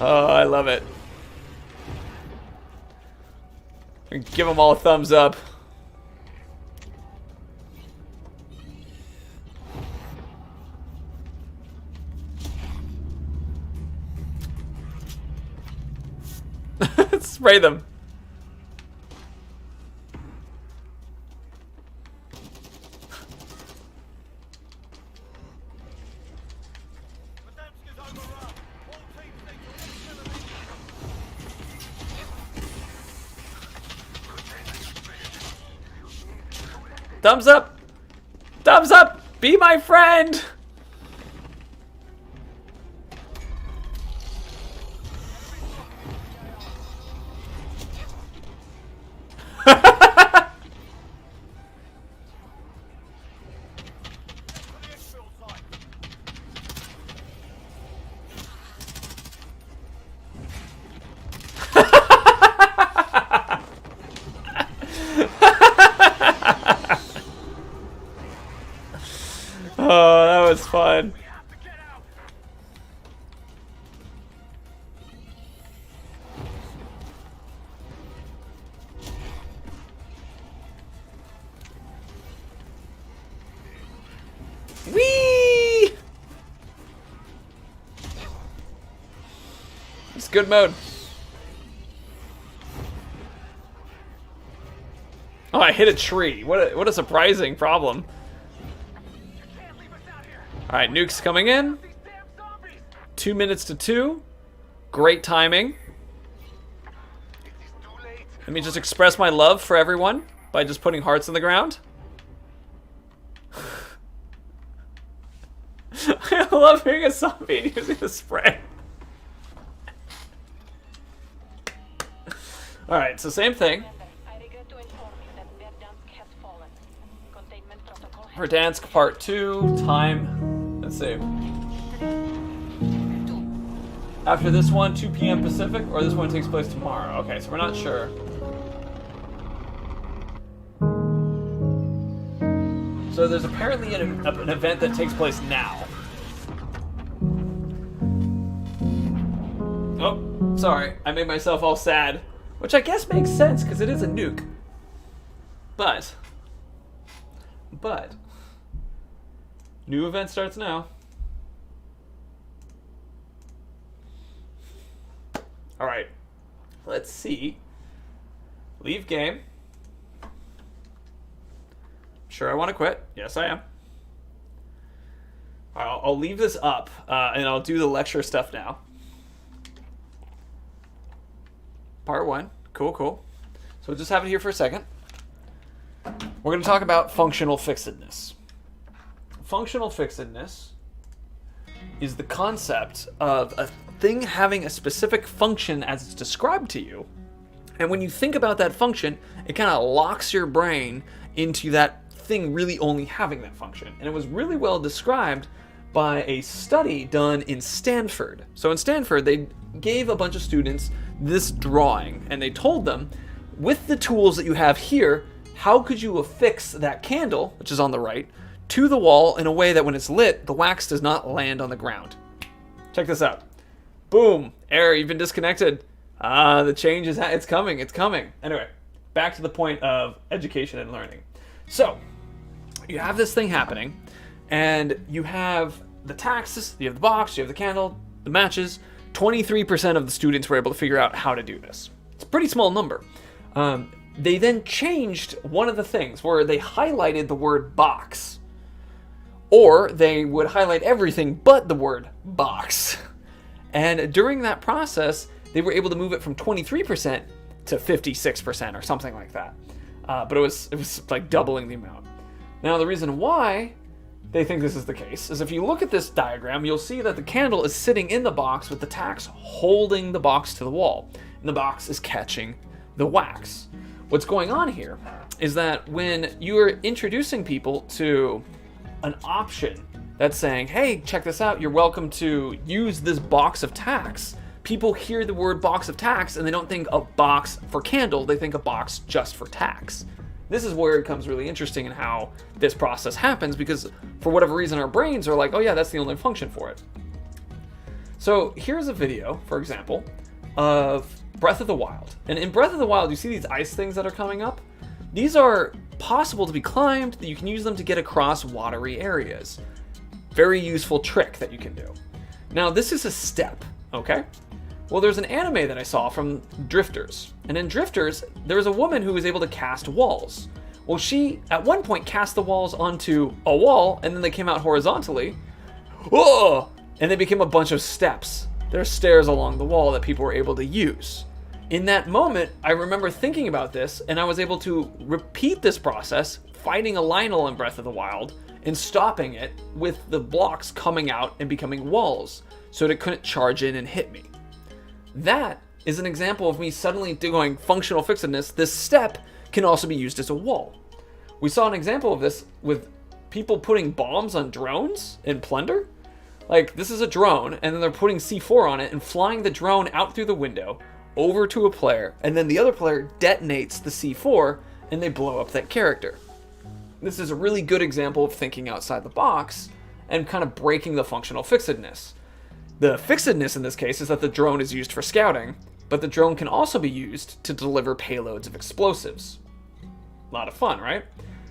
Oh, I love it. Give them all a thumbs up. Spray them. Verdansk is overrun. All teams need to refill the Thumbs up! Thumbs up! Be my friend! Oh, that was fun. Whee! It's good mode. Oh, I hit a tree. What a surprising problem. Alright, Nuke's coming in. 2 minutes to 2. Great timing. Let me just express my love for everyone by just putting hearts on the ground. I love being a zombie and using the spray. Alright, so same thing. I regret to inform you that Verdansk has fallen. Containment protocol has Verdansk Part 2, time. Let's see. After this one, 2 p.m. Pacific, or this one takes place tomorrow. Okay, so we're not sure. So there's apparently an event that takes place now. Oh, sorry. I made myself all sad. Which I guess makes sense, because it is a nuke. But... new event starts now. Alright. Let's see. Leave game. Sure I want to quit. Yes, I am. Alright, I'll leave this up, and I'll do the lecture stuff now. Part 1. Cool, cool. So we'll just have it here for a second. We're going to talk about functional fixedness. Functional fixedness is the concept of a thing having a specific function as it's described to you. And when you think about that function, it kind of locks your brain into that thing really only having that function. And it was really well described by a study done in Stanford. So in Stanford, they gave a bunch of students this drawing, and they told them, with the tools that you have here, how could you affix that candle, which is on the right, to the wall in a way that when it's lit, the wax does not land on the ground. Check this out. Boom, error, you've been disconnected. The change is, it's coming, it's coming. Anyway, back to the point of education and learning. So, you have this thing happening, and you have the taxes, you have the box, you have the candle, the matches. 23% of the students were able to figure out how to do this. It's a pretty small number. They then changed one of the things where they highlighted the word box. Or they would highlight everything but the word box. And during that process, they were able to move it from 23% to 56% or something like that. But it was like doubling the amount. Now the reason why they think this is the case is if you look at this diagram, you'll see that the candle is sitting in the box with the tax holding the box to the wall. And the box is catching the wax. What's going on here is that when you are introducing people to an option that's saying, hey, check this out, you're welcome to use this box of tax, people hear the word box of tax and they don't think a box for candle, they think a box just for tax. This is where it becomes really interesting in how this process happens, because for whatever reason our brains are like, oh yeah, that's the only function for it. So here's a video, for example, of Breath of the Wild. And in Breath of the Wild, you see these ice things that are coming up? These are possible to be climbed, that you can use them to get across watery areas. Very useful trick that you can do. Now this is a step, okay? Well, there's an anime that I saw from Drifters. And in Drifters, there was a woman who was able to cast walls. Well, she, at one point, cast the walls onto a wall, and then they came out horizontally. Whoa! And they became a bunch of steps. There are stairs along the wall that people were able to use. In that moment, I remember thinking about this, and I was able to repeat this process, fighting a Lionel in Breath of the Wild, and stopping it with the blocks coming out and becoming walls, so that it couldn't charge in and hit me. That is an example of me suddenly doing functional fixedness. This step can also be used as a wall. We saw an example of this with people putting bombs on drones in Plunder. Like, this is a drone, and then they're putting C4 on it and flying the drone out through the window over to a player, and then the other player detonates the C4 and they blow up that character. This is a really good example of thinking outside the box and kind of breaking the functional fixedness. The fixedness in this case is that the drone is used for scouting, but the drone can also be used to deliver payloads of explosives. A lot of fun, right?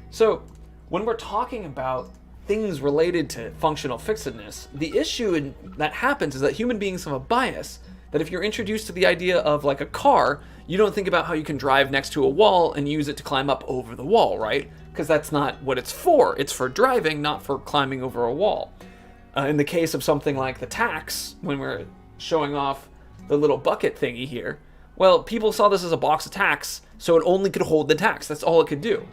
So when we're talking about things related to functional fixedness, the issue that happens is that human beings have a bias that if you're introduced to the idea of like a car, you don't think about how you can drive next to a wall and use it to climb up over the wall, right? Because that's not what it's for. It's for driving, not for climbing over a wall. In the case of something like the tax, when we're showing off the little bucket thingy here, well, people saw this as a box of tax, so it only could hold the tax. That's all it could do.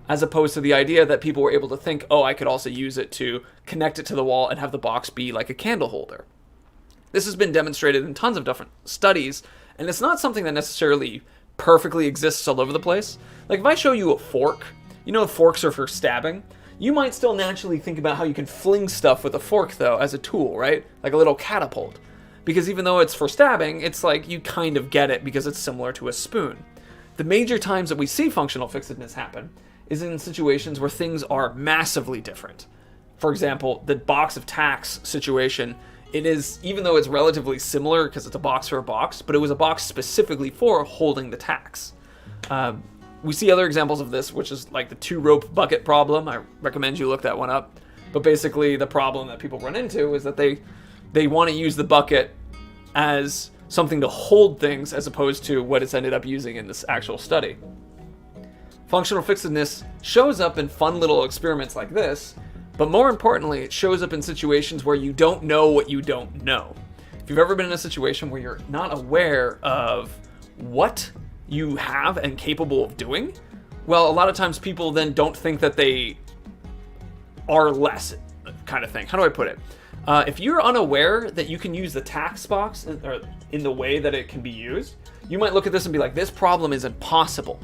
As opposed to the idea that people were able to think, oh, I could also use it to connect it to the wall and have the box be like a candle holder. This has been demonstrated in tons of different studies, and it's not something that necessarily perfectly exists all over the place. Like if I show you a fork, you know forks are for stabbing? You might still naturally think about how you can fling stuff with a fork though as a tool, right? Like a little catapult. Because even though it's for stabbing, it's like you kind of get it because it's similar to a spoon. The major times that we see functional fixedness happen is in situations where things are massively different. For example, the box of tax situation, it is, even though it's relatively similar because it's a box for a box, but it was a box specifically for holding the tax. We see other examples of this, which is like the 2-rope bucket problem. I recommend you look that one up. But basically the problem that people run into is that they want to use the bucket as something to hold things as opposed to what it's ended up using in this actual study. Functional fixedness shows up in fun little experiments like this, but more importantly, it shows up in situations where you don't know what you don't know. If you've ever been in a situation where you're not aware of what you have and capable of doing, well, a lot of times people then don't think that they are less, kind of thing. How do I put it? If you're unaware that you can use the tax box in the way that it can be used, you might look at this and be like, this problem is impossible.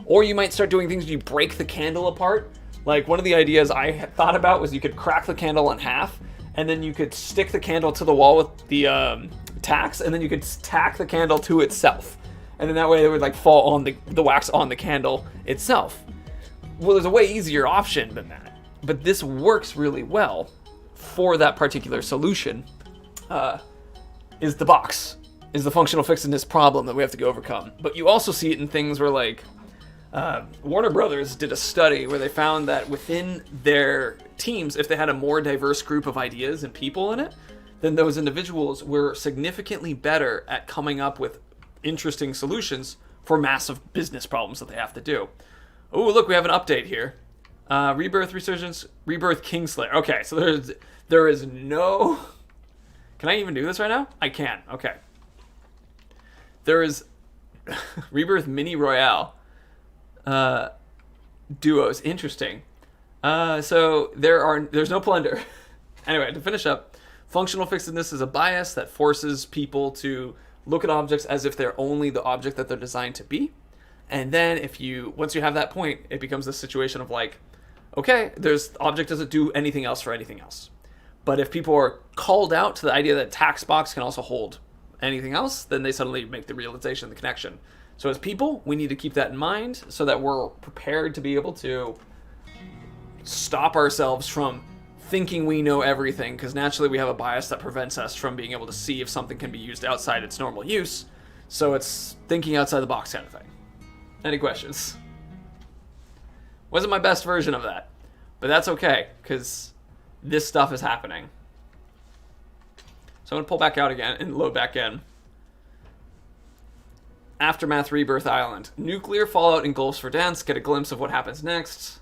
Or you might start doing things where you break the candle apart. Like one of the ideas I had thought about was you could crack the candle in half, and then you could stick the candle to the wall with the tacks, and then you could tack the candle to itself. And then that way it would like fall on the wax on the candle itself. Well, there's a way easier option than that. But this works really well for that particular solution. is the box, is the functional fixedness problem that we have to go overcome. But you also see it in things where, like, Warner Brothers did a study where they found that within their teams, if they had a more diverse group of ideas and people in it, then those individuals were significantly better at coming up with interesting solutions for massive business problems that they have to do. Oh, look, we have an update here. Rebirth Resurgence, Rebirth Kingslayer. Okay, so there is no... Can I even do this right now? I can. Okay. There is Rebirth Mini Royale duos. Interesting. So there's no plunder. Anyway, to finish up, functional fixedness is a bias that forces people to look at objects as if they're only the object that they're designed to be. And then once you have that point, it becomes this situation of like, okay, the object doesn't do anything else for anything else. But if people are called out to the idea that tax box can also hold anything else, then they suddenly make the realization, the connection. So as people, we need to keep that in mind so that we're prepared to be able to stop ourselves from thinking we know everything, because naturally we have a bias that prevents us from being able to see if something can be used outside its normal use. So it's thinking outside the box kind of thing. Any questions? Wasn't my best version of that, but that's okay, because this stuff is happening. So I'm going to pull back out again and load back in. Aftermath Rebirth Island. Nuclear fallout engulfs Verdansk. Get a glimpse of what happens next.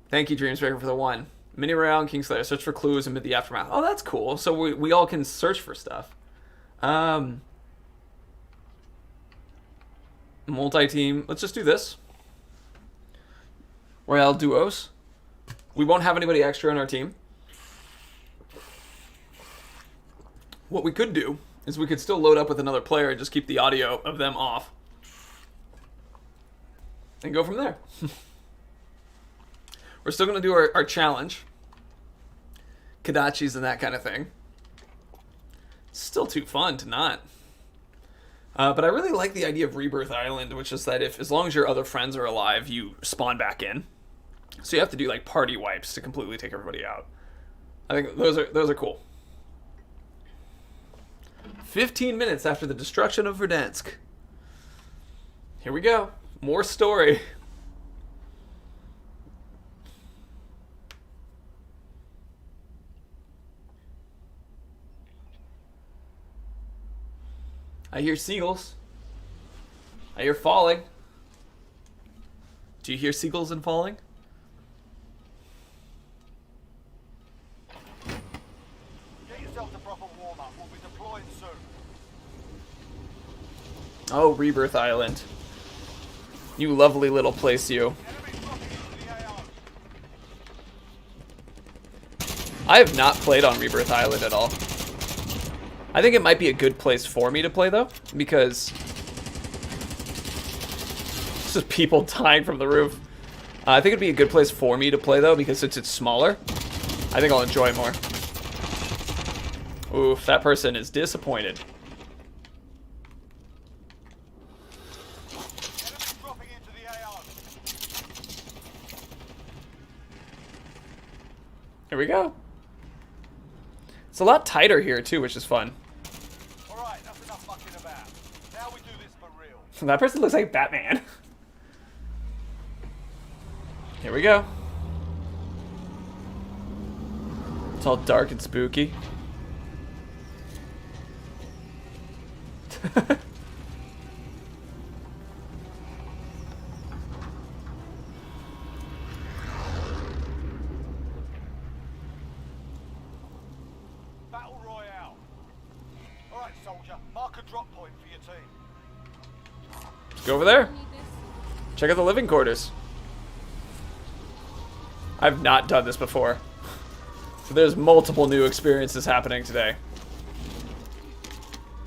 Thank you, Dreamsbreaker, for the one. Mini Royale and Kingslayer. Search for clues amid the aftermath. Oh, that's cool. So we all can search for stuff. Multi-team. Let's just do this. Royale duos. We won't have anybody extra on our team. What we could do is we could still load up with another player and just keep the audio of them off. And go from there. We're still going to do our challenge. Kadachis and that kind of thing. It's still too fun to not. But I really like the idea of Rebirth Island, which is that as long as your other friends are alive, you spawn back in. So you have to do like party wipes to completely take everybody out. I think those are cool. 15 minutes after the destruction of Verdansk. Here we go. More story. I hear seagulls. I hear falling. Do you hear seagulls and falling? Get yourself to proper warm-up. We'll be deploying soon. Oh, Rebirth Island. You lovely little place, you. Enemy dropping into the AO. I have not played on Rebirth Island at all. I think it might be a good place for me to play, though, because this is people dying from the roof. I think it'd be a good place for me to play, though, because since it's smaller, I think I'll enjoy it more. Oof, that person is disappointed. Enemy dropping into the AO. Here we go. It's a lot tighter here, too, which is fun. Alright, that's enough fucking about. Now we do this for real. That person looks like Batman. Here we go. It's all dark and spooky. Battle Royale. Alright, soldier. Mark a drop point for your team. Let's go over there. Check out the living quarters. I've not done this before. So there's multiple new experiences happening today.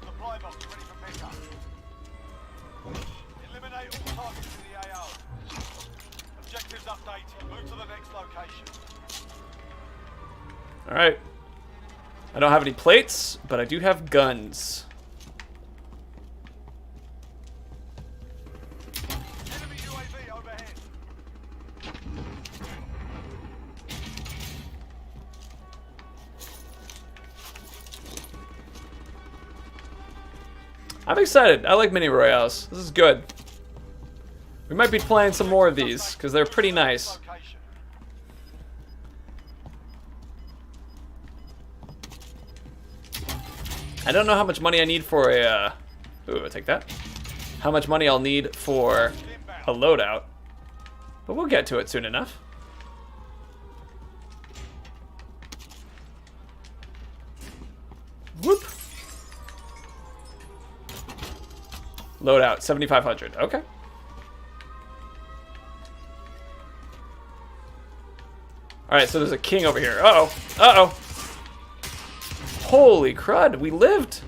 Supply box ready for pickup. Eliminate all targets in the AO. Objectives updated. Move to the next location. Alright. I don't have any plates, but I do have guns. Enemy UAV overhead. I'm excited. I like mini royales. This is good. We might be playing some more of these because they're pretty nice. Location. I don't know how much money I need for a. Ooh, I'll take that. How much money I'll need for a loadout, but we'll get to it soon enough. Whoop. Loadout 7,500. Okay. All right, so there's a king over here. Uh-oh. Uh-oh. Holy crud, we lived.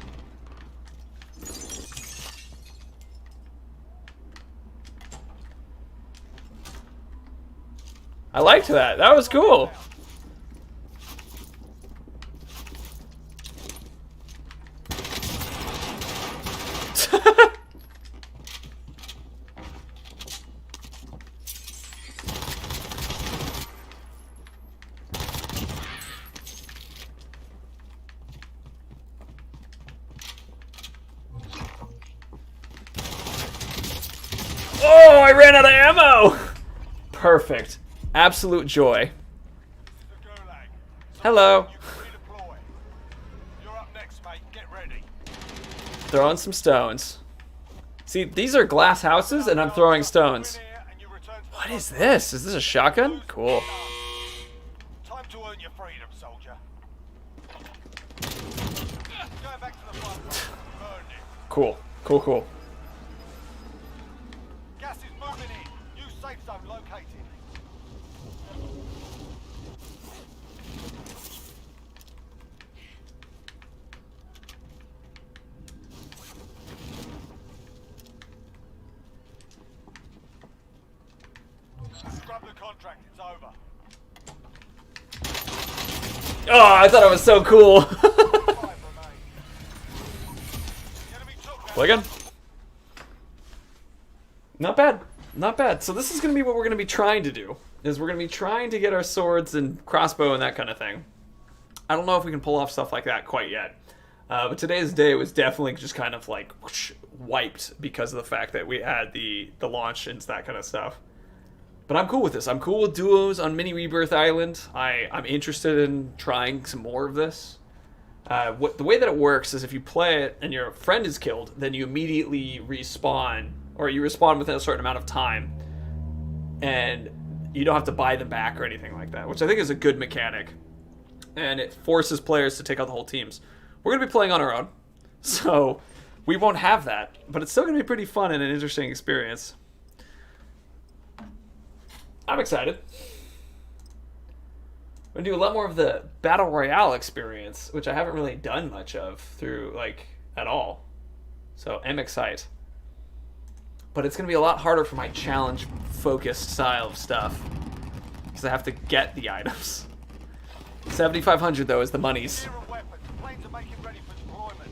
I liked that. That was cool. Oh, I ran out of ammo! Perfect. Absolute joy. The Gulag. Hello. You can redeploy. You're up next, mate. Get ready. Throwing some stones. See, these are glass houses and I'm throwing stones. Win here and you return to the What is this? Is this a shotgun? Cool. Time to earn your freedom, soldier. Going back to the front. Burned it. Cool. Cool, cool. Gas is moving in. New safe zone located. Scrub the contract. It's over. Oh, I thought it was so cool. 5 remain. The enemy took that. Play again. Not bad. Not bad. So this is going to be what we're going to be trying to do. Is we're going to be trying to get our swords and crossbow and that kind of thing. I don't know if we can pull off stuff like that quite yet. But today's day was definitely just kind of like whoosh, wiped because of the fact that we had the launch and that kind of stuff. But I'm cool with this. I'm cool with duos on Mini Rebirth Island. I'm interested in trying some more of this. The way that it works is if you play it and your friend is killed, then you immediately respawn, or you respawn within a certain amount of time, and you don't have to buy them back or anything like that, which I think is a good mechanic. And it forces players to take out the whole teams. We're going to be playing on our own, so we won't have that, but it's still going to be pretty fun and an interesting experience. I'm excited. I'm going to do a lot more of the Battle Royale experience, which I haven't really done much of through, like, at all. So I'm excited. But it's going to be a lot harder for my challenge-focused style of stuff, because I have to get the items. 7,500 though is the monies. Clear of weapons. Planes are making ready for deployment.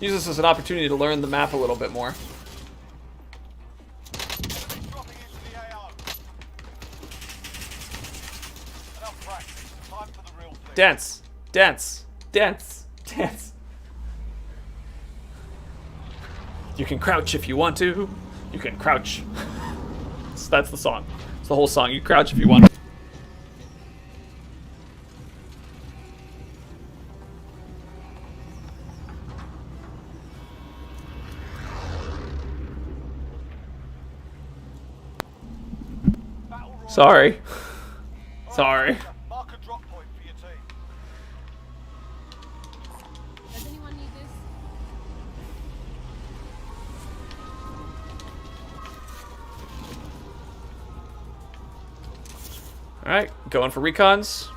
Use this as an opportunity to learn the map a little bit more. Enemy dropping into the AO. Enough practice. Time for the real thing. Dance, dance, dance, dance. You can crouch if you want to. You can crouch. So that's the song. It's the whole song. You crouch if you want to. Battle royale. Sorry. Sorry. Mark a drop point for your team. Does anyone need this? Alright, going for recons.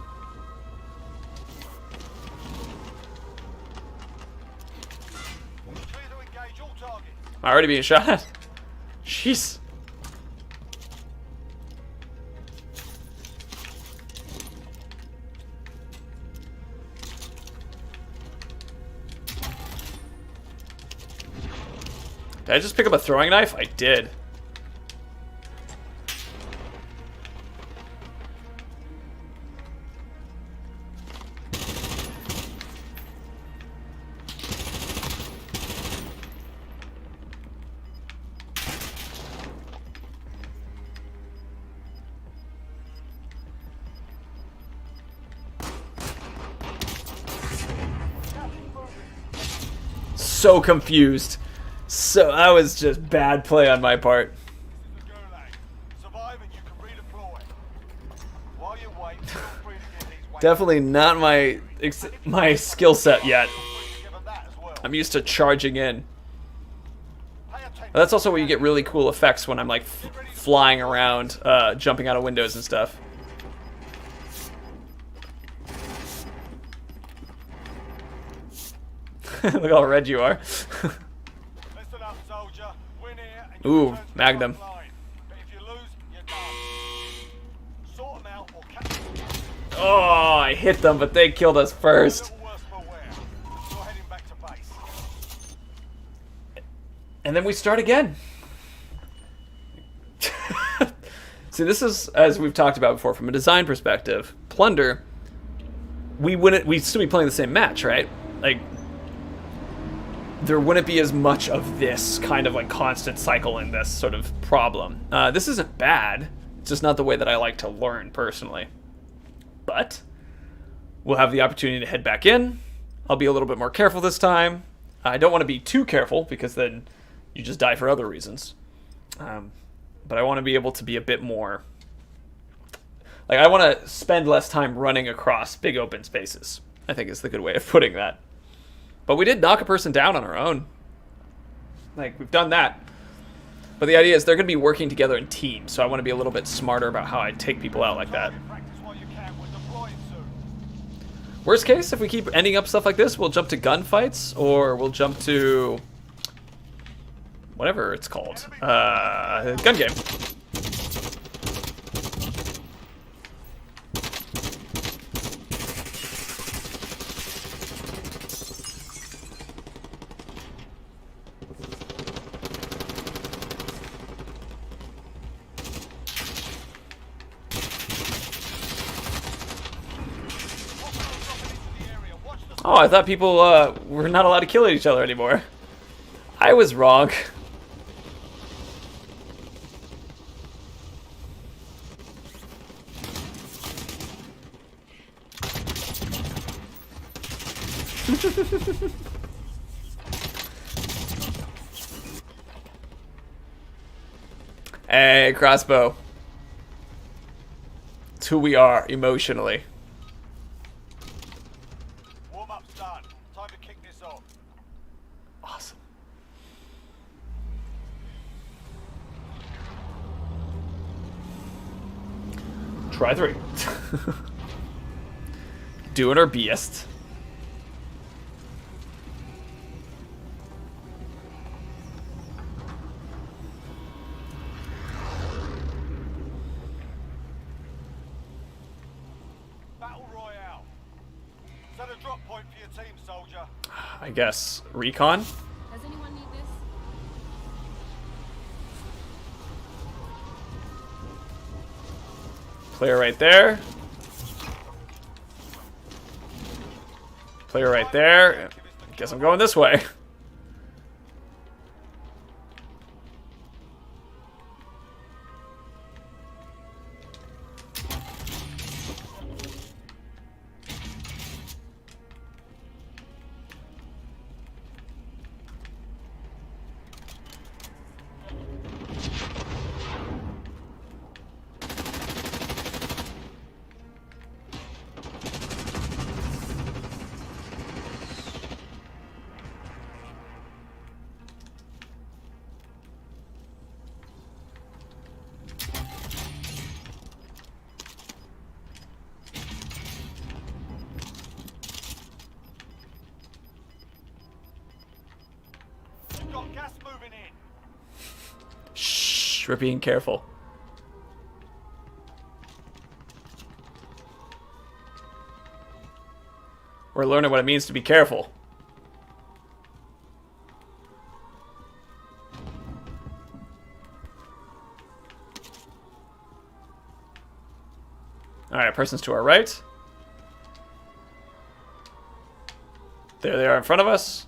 Clear to engage all targets. I'm already being shot at. Jeez. Did I just pick up a throwing knife? I did. so confused. So that was just bad play on my part. This is the Gulag. Survive and you can redeploy. While you wait, feel free to get these ways. Definitely not my skill set yet. Given that as well. I'm used to charging in. Pay attention. That's also where you get really cool effects when I'm like flying around, jumping out of windows and stuff. Look how red you are. Listen up, soldier. Win here and you Ooh, return to the Magnum. front line. But if you lose, you're done. Sort them out or catch them. Oh, I hit them, but they killed us A first. little worse for wear. You're heading back to base. And then we start again. See, this is, as we've talked about before, from a design perspective, Plunder, we'd still be playing the same match, right? Like, there wouldn't be as much of this kind of like constant cycle in this sort of problem. This isn't bad. It's just not the way that I like to learn personally. But we'll have the opportunity to head back in. I'll be a little bit more careful this time. I don't want to be too careful because then you just die for other reasons. But I want to be able to be a bit more... Like, I want to spend less time running across big open spaces, I think is the good way of putting that. But we did knock a person down on our own. Like, we've done that. But the idea is they're going to be working together in teams, so I want to be a little bit smarter about how I take people out like that. Practice while you can. We're deploying soon. Worst case, if we keep ending up stuff like this, we'll jump to gunfights, or we'll jump to... whatever it's called. Gun game. Oh, I thought people were not allowed to kill each other anymore. I was wrong. Hey, Crossbow. It's who we are emotionally. Warm-up's done. Time to kick this off. Awesome. Try 3. Doing our best. Battle Royale. Set a drop point for your team, soldier. I guess recon. Does anyone need this? Player right there. Player right there. Guess I'm going this way. We've got gas moving in. Shh, we're being careful. We're learning what it means to be careful. Alright, person's to our right. There they are in front of us.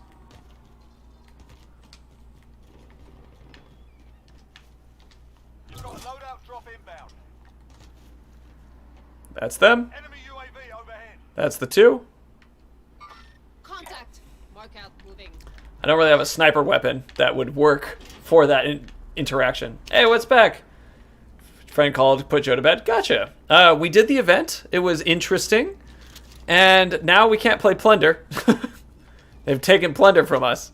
You've got a loadout drop inbound. That's them. Enemy UAV overhead. That's the 2. Contact. Mark out. Moving. I don't really have a sniper weapon that would work for that interaction. Hey, what's back? Friend called, put Joe to bed. Gotcha. We did the event. It was interesting. And now we can't play plunder. They've taken plunder from us.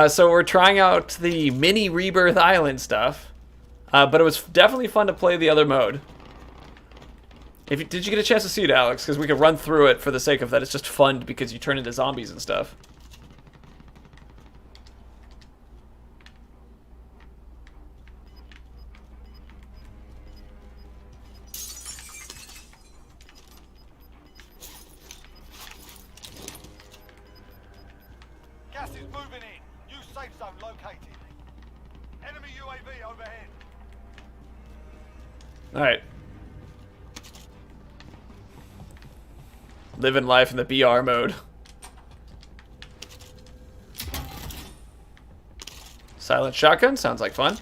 So we're trying out the mini Rebirth Island stuff. But it was definitely fun to play the other mode. Did you get a chance to see it, Alex? Because we could run through it for the sake of that. It's just fun because you turn into zombies and stuff. Gas is moving in. New safe zone located. Enemy UAV overhead. Alright. Living life in the BR mode. Silent shotgun sounds like fun.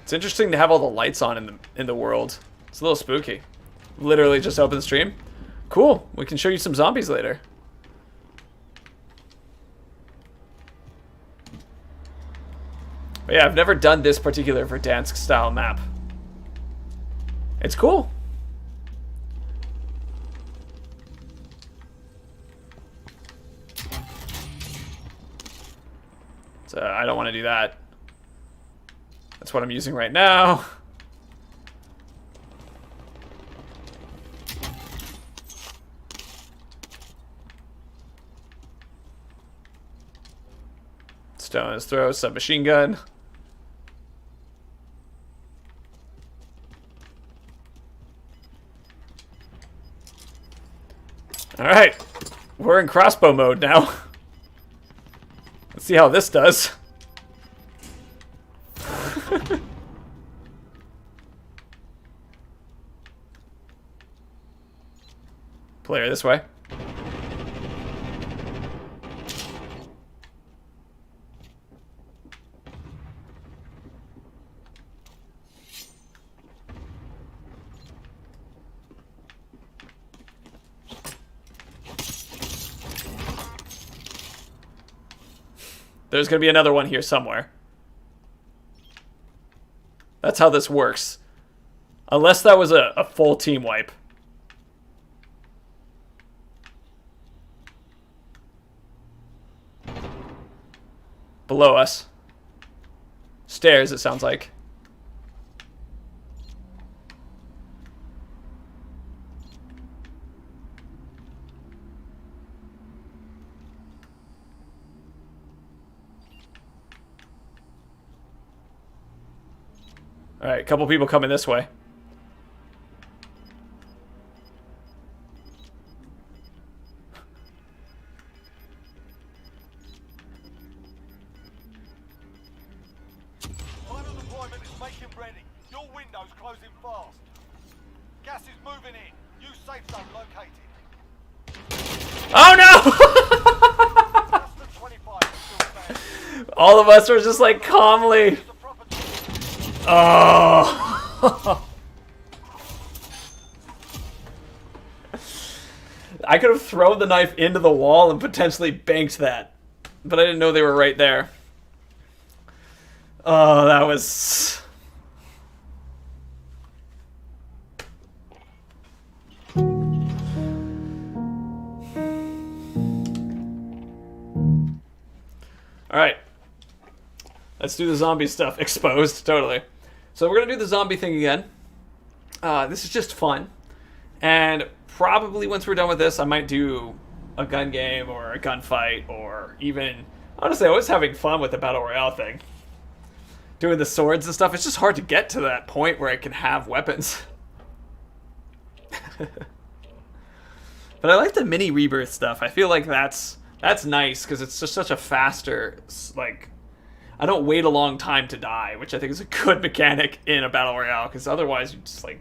It's interesting to have all the lights on in the world. It's a little spooky. Literally just open the stream. Cool. We can show you some zombies later. But yeah, I've never done this particular Verdansk style map. It's cool. So I don't want to do that. That's what I'm using right now. Stone's throw, submachine gun. Alright, we're in crossbow mode now. Let's see how this does. Player this way. There's gonna be another one here somewhere. That's how this works. Unless that was a full team wipe. Below us. Stairs, it sounds like. Alright, a couple people coming this way. Final deployment is making ready. Your window's closing fast. Gas is moving in. New safe zone located. Oh no! Less than 25 is still standing. All of us are just like calmly. The proper Oh. I could have thrown the knife into the wall and potentially banked that. But I didn't know they were right there. Oh, that was... Alright. Let's do the zombie stuff. Exposed, totally. So we're going to do the zombie thing again. This is just fun. And probably once we're done with this, I might do a gun game or a gunfight or even... Honestly, I was having fun with the Battle Royale thing. Doing the swords and stuff. It's just hard to get to that point where I can have weapons. But I like the mini rebirth stuff. I feel like that's nice because it's just such a faster, like... I don't wait a long time to die, which I think is a good mechanic in a Battle Royale, because otherwise you just, like,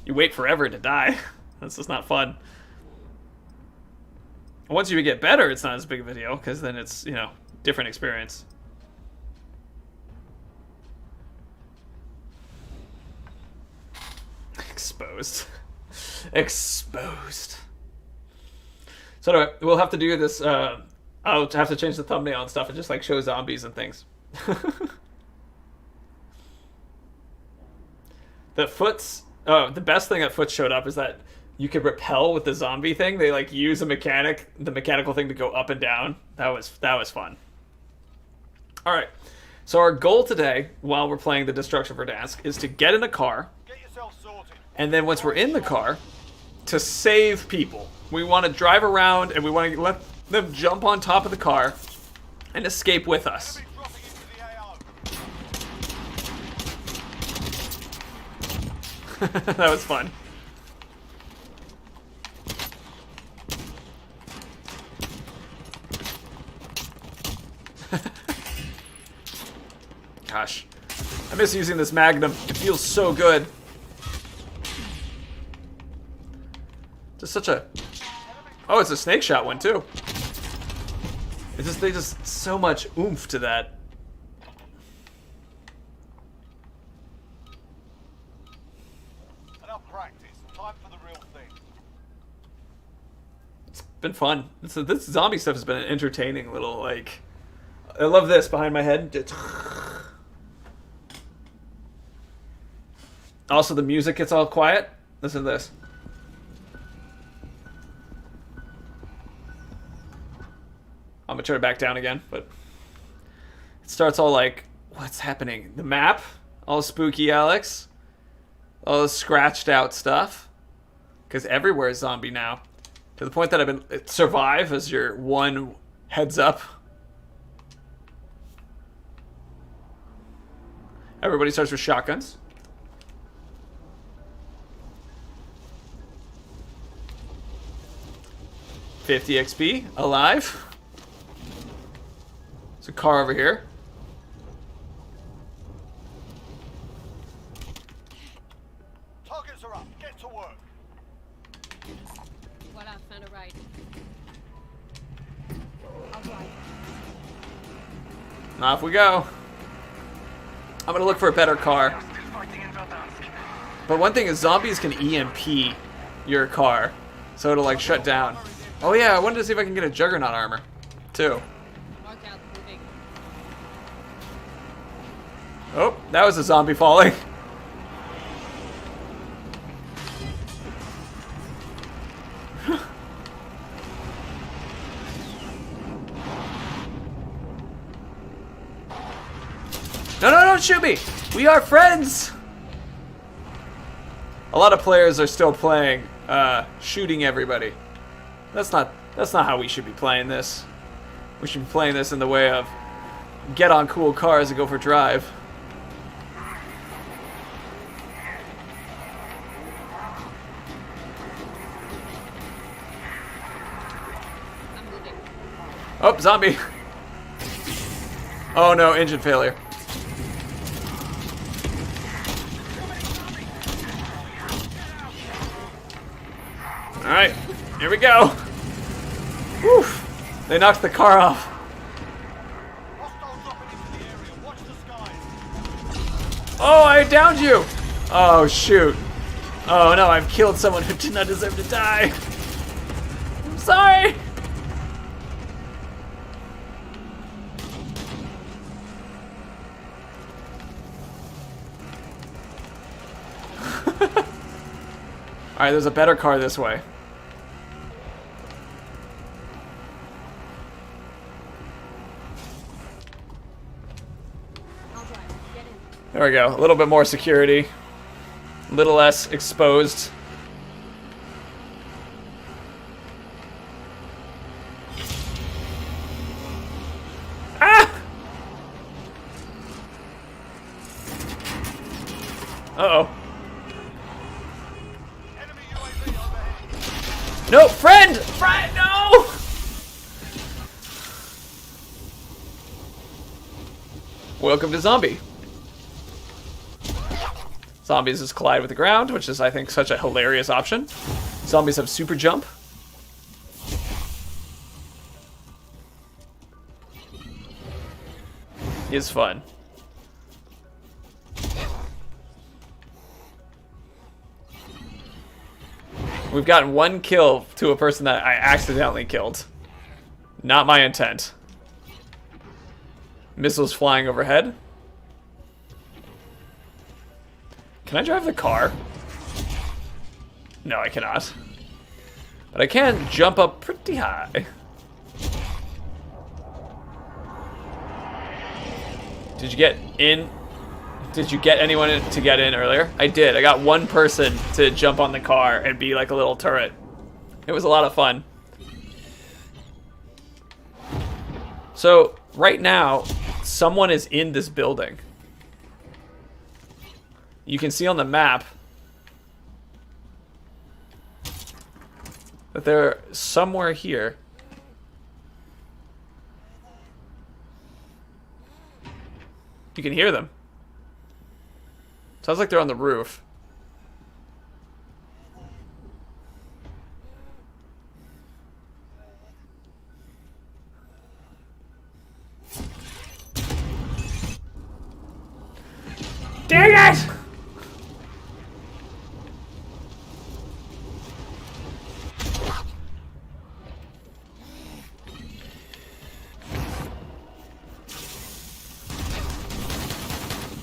you wait forever to die. That's just not fun. Once you get better, it's not as big of a deal, because then it's, you know, different experience. Exposed. Exposed. So anyway, we'll have to do this. I'll have to change the thumbnail and stuff and just like show zombies and things. The best thing that Foots showed up is that you could repel with the zombie thing. They like use the mechanical thing to go up and down. That was fun. All right. So our goal today, while we're playing the Destruction for Dask, is to get in a car, Get yourself sorted. and then once we're in the car, to save people. We want to drive around, and we want to let them jump on top of the car and escape with us. Enemy dropping into the AO. That was fun. Gosh, I miss using this Magnum. It feels so good. Just such a... Oh, it's a snake shot one too. They just so much oomph to that. Enough practice. Time for the real thing. It's been fun. This zombie stuff has been an entertaining little like... I love this behind my head. Also, the music gets all quiet. Listen to this. I'm gonna turn it back down again, but it starts all like, what's happening? The map, all spooky Alex, all the scratched out stuff, because everywhere is zombie now, to the point that I've been survive as your one heads up. Everybody starts with shotguns. $50 XP, alive. There's a car over here. Targets are up. Get to work. Voila, found a ride. Off we go. I'm gonna look for a better car. But one thing is, zombies can EMP your car, so it'll like shut down. Oh yeah, I wanted to see if I can get a Juggernaut armor, too. Mark out, moving. Oh, that was a zombie falling. No, don't shoot me! We are friends! A lot of players are still playing, shooting everybody. That's not how we should be playing this. We should be playing this in the way of get on cool cars and go for a drive. I'm moving. Oh, zombie! Oh no, engine failure. Alright, here we go. Whew. They knocked the car off. Hostiles dropping into the area. Watch the skies. Oh, I downed you! Oh, shoot. Oh no, I've killed someone who did not deserve to die. I'm sorry! Alright, there's a better car this way. I'll drive. Get in. There we go. A little bit more security. A little less exposed. Ah! Uh-oh. Enemy UAV overhead. No, friend! Friend, no! Welcome to Zombie. Zombies just collide with the ground, which is, I think, such a hilarious option. Zombies have super jump. Is fun. We've gotten 1 kill to a person that I accidentally killed. Not my intent. Missiles flying overhead. Can I drive the car? No, I cannot. But I can jump up pretty high. Did you get in? Did you get anyone to get in earlier? I did. I got 1 person to jump on the car and be like a little turret. It was a lot of fun. So, right now, someone is in this building. You can see on the map that they're somewhere here. You can hear them. Sounds like they're on the roof. Dang it!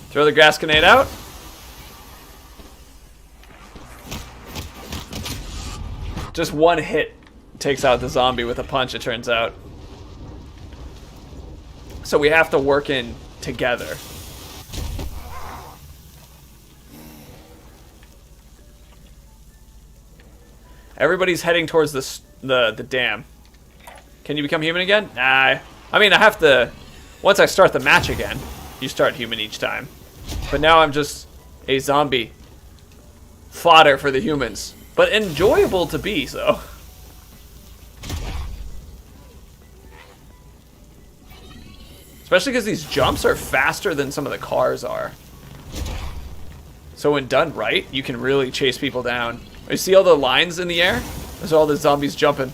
Throw the gas grenade out. Just 1 hit takes out the zombie with a punch, it turns out. So we have to work in together. Everybody's heading towards the dam. Can you become human again? Nah. I mean, I have to... Once I start the match again, you start human each time. But now I'm just a zombie. Fodder for the humans. But enjoyable to be, so. Especially because these jumps are faster than some of the cars are. So when done right, you can really chase people down. You see all the lines in the air? Those are all the zombies jumping.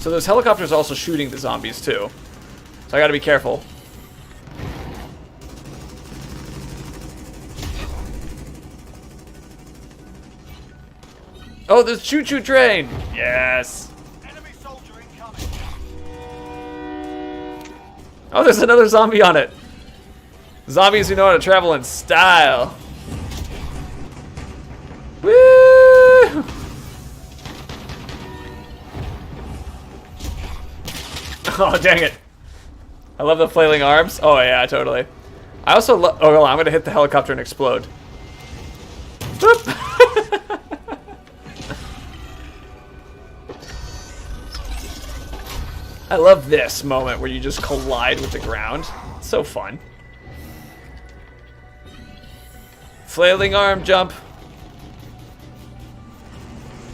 So those helicopters are also shooting the zombies too. So I gotta be careful. Oh, there's choo-choo train! Yes! Enemy soldier incoming. Oh, there's another zombie on it! Zombies who know how to travel in style. Woo! Oh, dang it. I love the flailing arms. Oh, yeah, totally. I also love... Oh, hold on, I'm gonna hit the helicopter and explode. Whoop! I love this moment where you just collide with the ground. It's so fun. Flailing arm jump.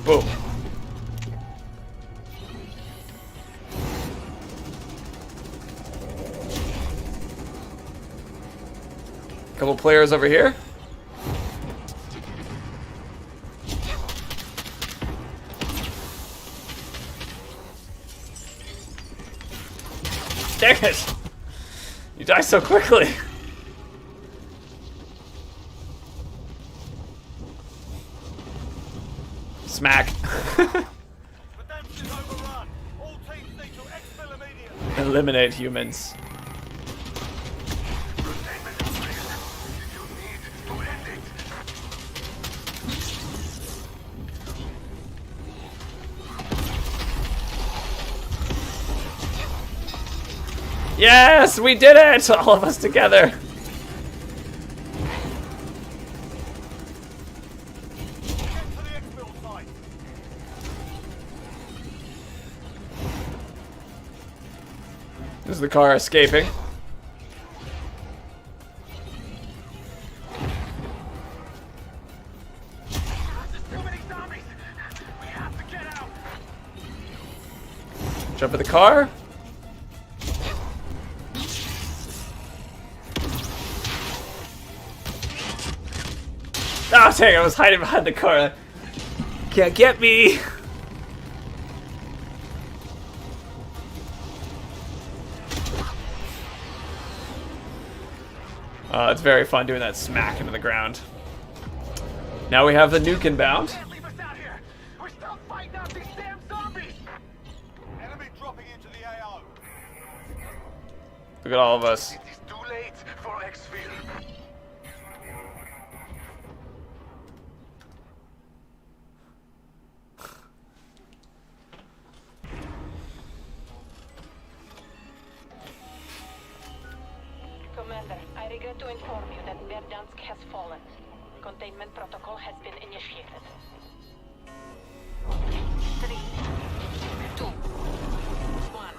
Boom. Couple players over here. Dang it! You die so quickly. Smack. Eliminate humans. Yes, we did it! All of us together. This is the car escaping. Jump in the car. Oh, dang, I was hiding behind the car. Can't get me. It's very fun doing that smack into the ground. Now we have the Nuke inbound. Leave us out here. We're Look at all of us. It is too late for exfil. Commander, I regret to inform you that Verdansk has fallen. Containment protocol has been initiated. 3, 2, 1.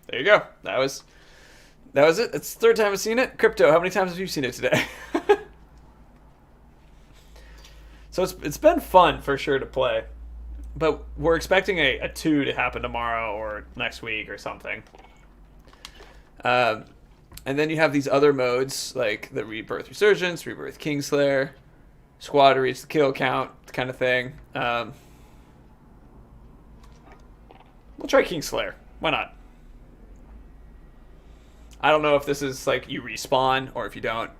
There you go. That was it. It's the third time I've seen it. Crypto, how many times have you seen it today? So it's been fun for sure to play. But we're expecting a 2 to happen tomorrow or next week or something. And then you have these other modes like the Rebirth Resurgence, Rebirth Kingslayer, Squad to reach the kill count kind of thing. We'll try Kingslayer. Why not? I don't know if this is like you respawn or if you don't.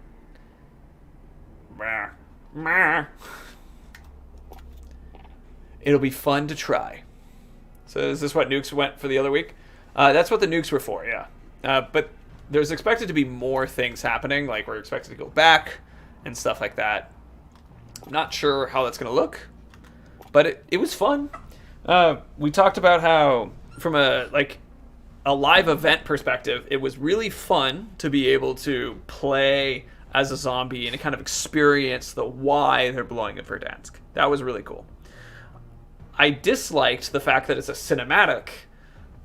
It'll be fun to try. So is this what nukes went for the other week? That's what the nukes were for, yeah. But there's expected to be more things happening. Like we're expected to go back and stuff like that. I'm not sure how that's going to look. But it was fun. We talked about how from a live event perspective, it was really fun to be able to play as a zombie and kind of experience the why they're blowing up Verdansk. That was really cool. I disliked the fact that it's a cinematic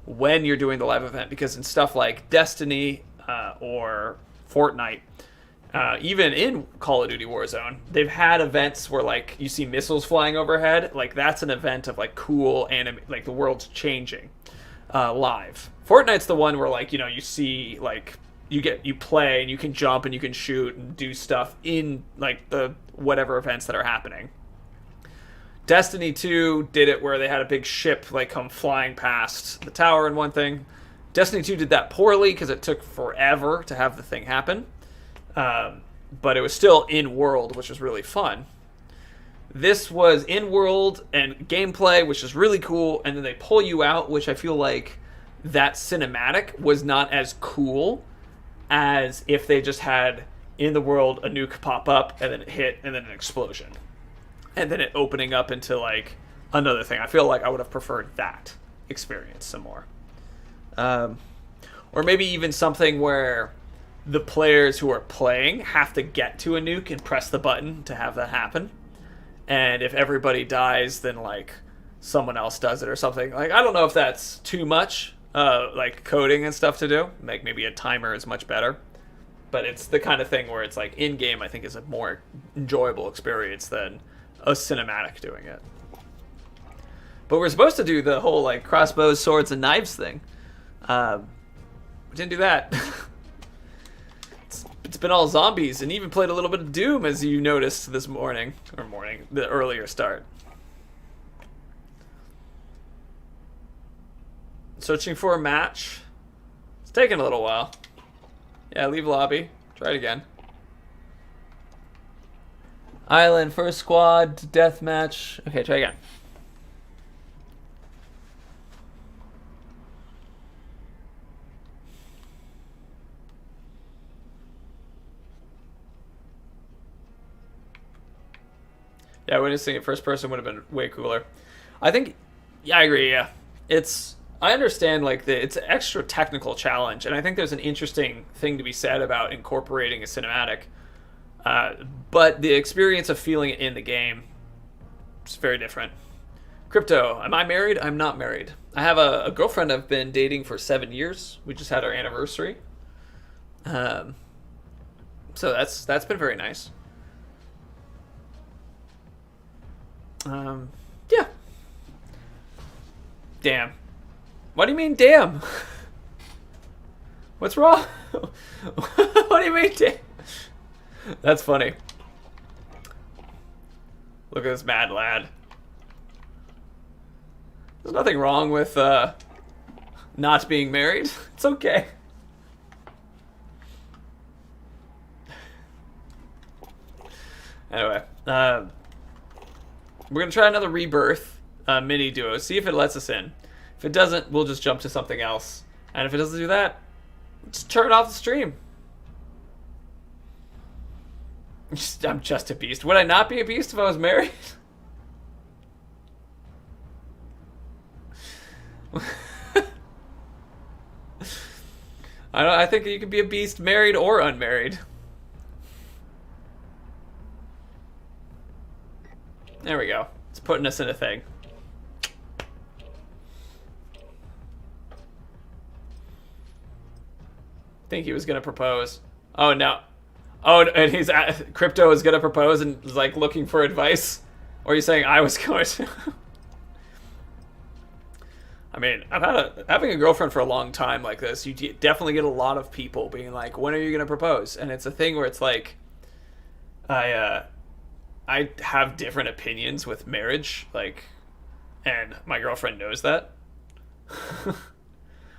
when you're doing the live event, because in stuff like Destiny or Fortnite, even in Call of Duty Warzone, they've had events where like you see missiles flying overhead. Like that's an event of like cool like the world's changing live. Fortnite's the one where like, you know, you see like you play and you can jump and you can shoot and do stuff in like the whatever events that are happening. Destiny 2 did it where they had a big ship like come flying past the tower and one thing. Destiny 2 did that poorly because it took forever to have the thing happen. But it was still in-world, which was really fun. This was in-world and gameplay, which is really cool, and then they pull you out, which I feel like that cinematic was not as cool as if they just had in the world a nuke pop up and then it hit and then an explosion. And then it opening up into like another thing. I feel like I would have preferred that experience some more. Or maybe even something where the players who are playing have to get to a nuke and press the button to have that happen. And if everybody dies, then like someone else does it or something. Like I don't know if that's too much like coding and stuff to do. Like maybe a timer is much better. But it's the kind of thing where it's like in-game I think is a more enjoyable experience than a cinematic doing it. But we're supposed to do the whole like crossbows, swords, and knives thing. We didn't do that. It's been all zombies, and even played a little bit of Doom, as you noticed this morning, the earlier start. Searching for a match. It's taking a little while. Yeah, leave lobby. Try it again. Island, first squad, deathmatch. Okay, try again. Yeah, witnessing it first person would have been way cooler. I think, yeah, I agree, yeah. I understand, like, it's an extra technical challenge, and I think there's an interesting thing to be said about incorporating a cinematic. But the experience of feeling it in the game is very different. Crypto, am I married? I'm not married. I have a girlfriend I've been dating for 7 years. We just had our anniversary. So that's been very nice. Yeah. Damn. What do you mean, damn? What's wrong? What do you mean, damn? That's funny. Look at this mad lad. There's nothing wrong with not being married. It's okay. Anyway, we're gonna try another rebirth mini duo. See if it lets us in. If it doesn't, we'll just jump to something else. And if it doesn't do that, just turn off the stream. I'm just a beast. Would I not be a beast if I was married? I think you can be a beast married or unmarried. There we go. It's putting us in a thing. Think he was gonna propose. Oh no. Oh, and he's Crypto is gonna propose and is like looking for advice. Or are you saying I was going to? I mean, having a girlfriend for a long time like this, you definitely get a lot of people being like, "When are you gonna propose?" And it's a thing where it's like, I have different opinions with marriage, like, and my girlfriend knows that.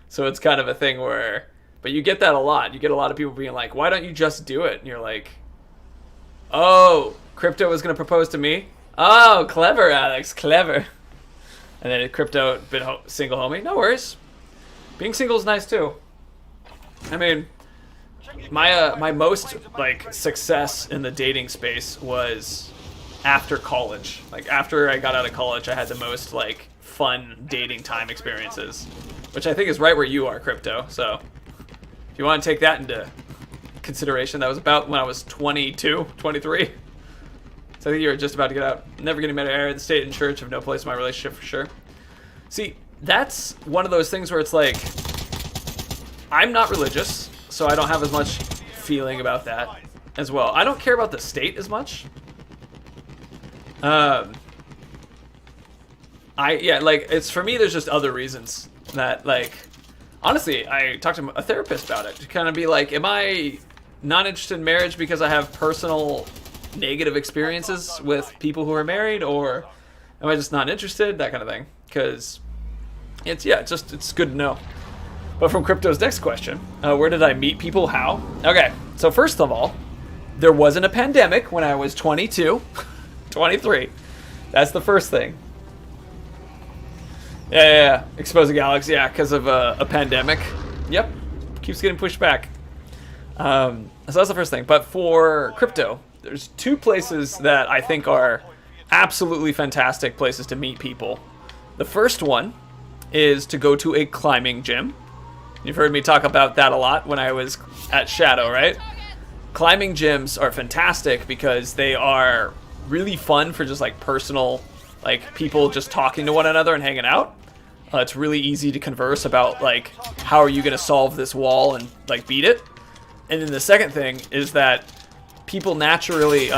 So it's kind of a thing where, but you get that a lot. You get a lot of people being like, "Why don't you just do it?" And you're like, "Oh, Crypto was gonna propose to me? Oh, clever, Alex, clever." And then Crypto been single homie. No worries. Being single is nice too. I mean, my most like success in the dating space was after college. Like after I got out of college, I had the most like fun dating time experiences, which I think is right where you are, Crypto. So if you want to take that into consideration, that was about when I was 22, 23. So I think you were just about to get out. Never getting married, the state and church have no place in my relationship for sure. See, that's one of those things where it's like, I'm not religious, so I don't have as much feeling about that as well. I don't care about the state as much. Yeah, like, it's for me, there's just other reasons that, like, honestly, I talked to a therapist about it to kind of be like, am I not interested in marriage because I have personal negative experiences with people who are married, or am I just not interested? That kind of thing. Because it's good to know. But from Crypto's next question, where did I meet people? How? Okay, so first of all, there wasn't a pandemic when I was 22, 23. That's the first thing. Yeah. Exposing Alex, yeah, because of a pandemic. Yep, keeps getting pushed back. So that's the first thing. But for Crypto, there's two places that I think are absolutely fantastic places to meet people. The first one is to go to a climbing gym. You've heard me talk about that a lot when I was at Shadow, right? Climbing gyms are fantastic because they are really fun for just like personal, like people just talking to one another and hanging out. It's really easy to converse about like, how are you going to solve this wall and like beat it? And then the second thing is that people naturally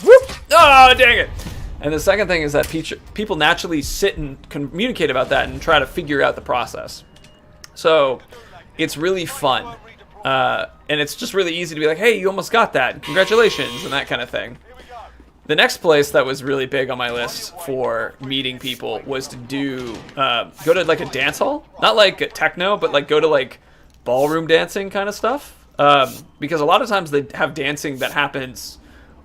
whoop! Oh, dang it. And the second thing is that people naturally sit and communicate about that and try to figure out the process. So it's really fun. And it's just really easy to be like, hey, you almost got that, congratulations, and that kind of thing. The next place that was really big on my list for meeting people was to do, go to like a dance hall. Not like a techno, but like go to like ballroom dancing kind of stuff. Because a lot of times they have dancing that happens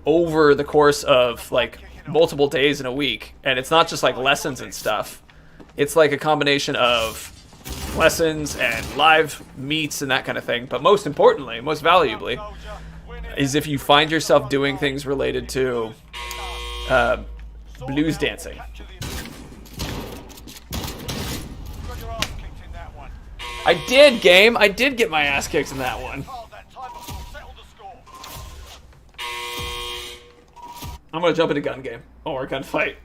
over the course of like multiple days in a week. And it's not just like lessons and stuff. It's like a combination of lessons and live meets and that kind of thing. But most importantly, most valuably, is if you find yourself doing things related to blues dancing. I did, game. I did get my ass kicked in that one. I'm going to jump into gun game. Or gun fight.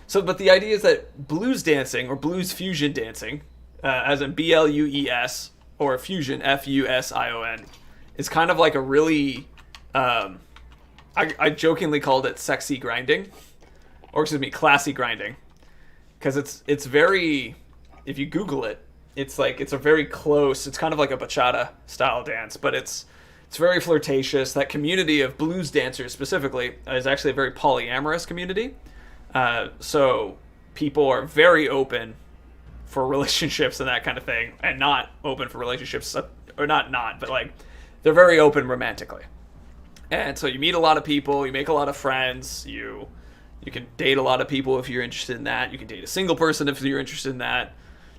So, but the idea is that blues dancing, or blues fusion dancing, as in BLUES, or fusion, FUSION, is kind of like a really I jokingly called it sexy grinding, or excuse me, classy grinding, because it's very, if you Google it, it's like it's a very close. It's kind of like a bachata style dance, but it's very flirtatious. That community of blues dancers specifically is actually a very polyamorous community. So people are very open for relationships and that kind of thing, and not open for relationships, or not, but like they're very open romantically. And so you meet a lot of people, you make a lot of friends, you can date a lot of people if you're interested in that. You can date a single person if you're interested in that.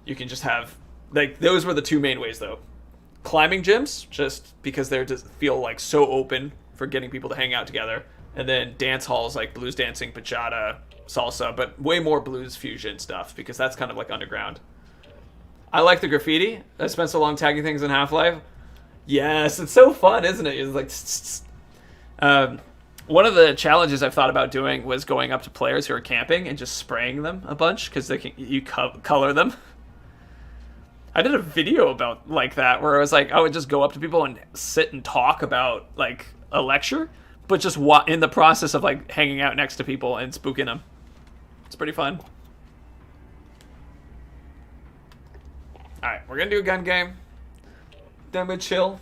You can just have, like, those were the two main ways though. Climbing gyms, just because they're just feel like so open for getting people to hang out together. And then dance halls like blues dancing, bachata, salsa, but way more blues fusion stuff because that's kind of like underground. I like the graffiti. I spent so long tagging things in Half-Life. Yes, it's so fun, isn't it? It's like one of the challenges I've thought about doing was going up to players who are camping and just spraying them a bunch because you color them. I did a video about like that where I was like, I would just go up to people and sit and talk about like a lecture, but just in the process of like hanging out next to people and spooking them. It's pretty fun. All right, we're gonna do a gun game. Then we chill.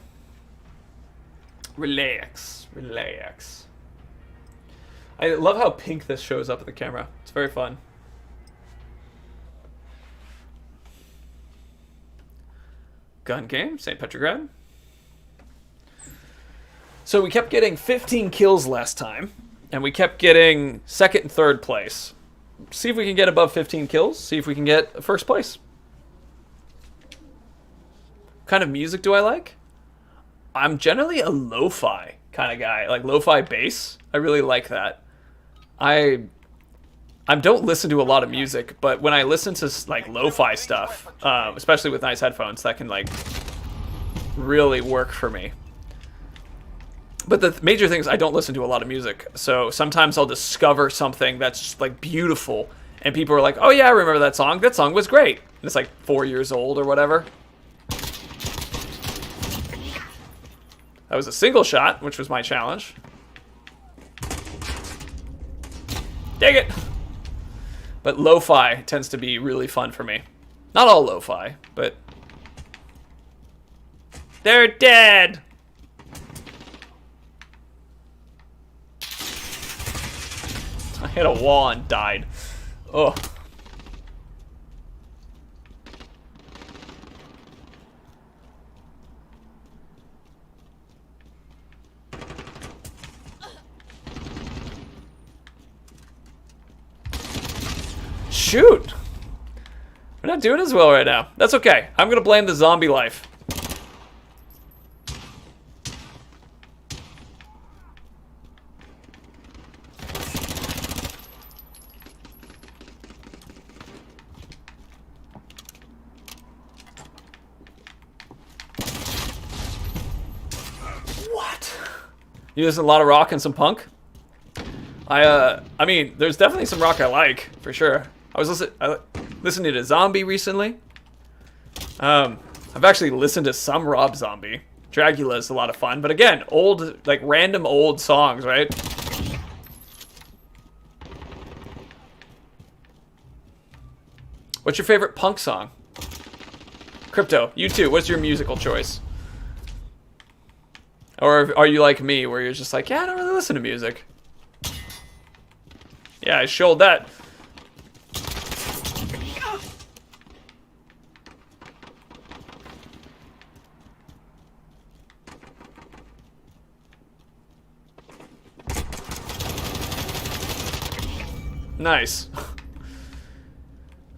Relax. I love how pink this shows up at the camera. It's very fun. Gun game, St. Petrograd. So we kept getting 15 kills last time, and we kept getting second and third place. See if we can get above 15 kills. See if we can get first place. What kind of music do I like? I'm generally a lo-fi kind of guy, like lo-fi bass. I really like that. I don't listen to a lot of music, but when I listen to like lo-fi stuff, especially with nice headphones, that can like really work for me. But the major thing is I don't listen to a lot of music, so sometimes I'll discover something that's just like beautiful, and people are like, "Oh yeah, I remember that song. That song was great." And it's like 4 years old or whatever. That was a single shot, which was my challenge. Dang it! But lo-fi tends to be really fun for me. Not all lo-fi, but... They're dead! I hit a wall and died. Ugh. Shoot! We're not doing as well right now. That's okay. I'm gonna blame the zombie life. What? You listen to a lot of rock and some punk? I mean, there's definitely some rock I like, for sure. I was listening to Zombie recently. I've actually listened to some Rob Zombie. Dracula is a lot of fun, but again, old, like random old songs, right? What's your favorite punk song? Crypto, you too. What's your musical choice? Or are you like me, where you're just like, yeah, I don't really listen to music. Yeah, I showed that. Nice.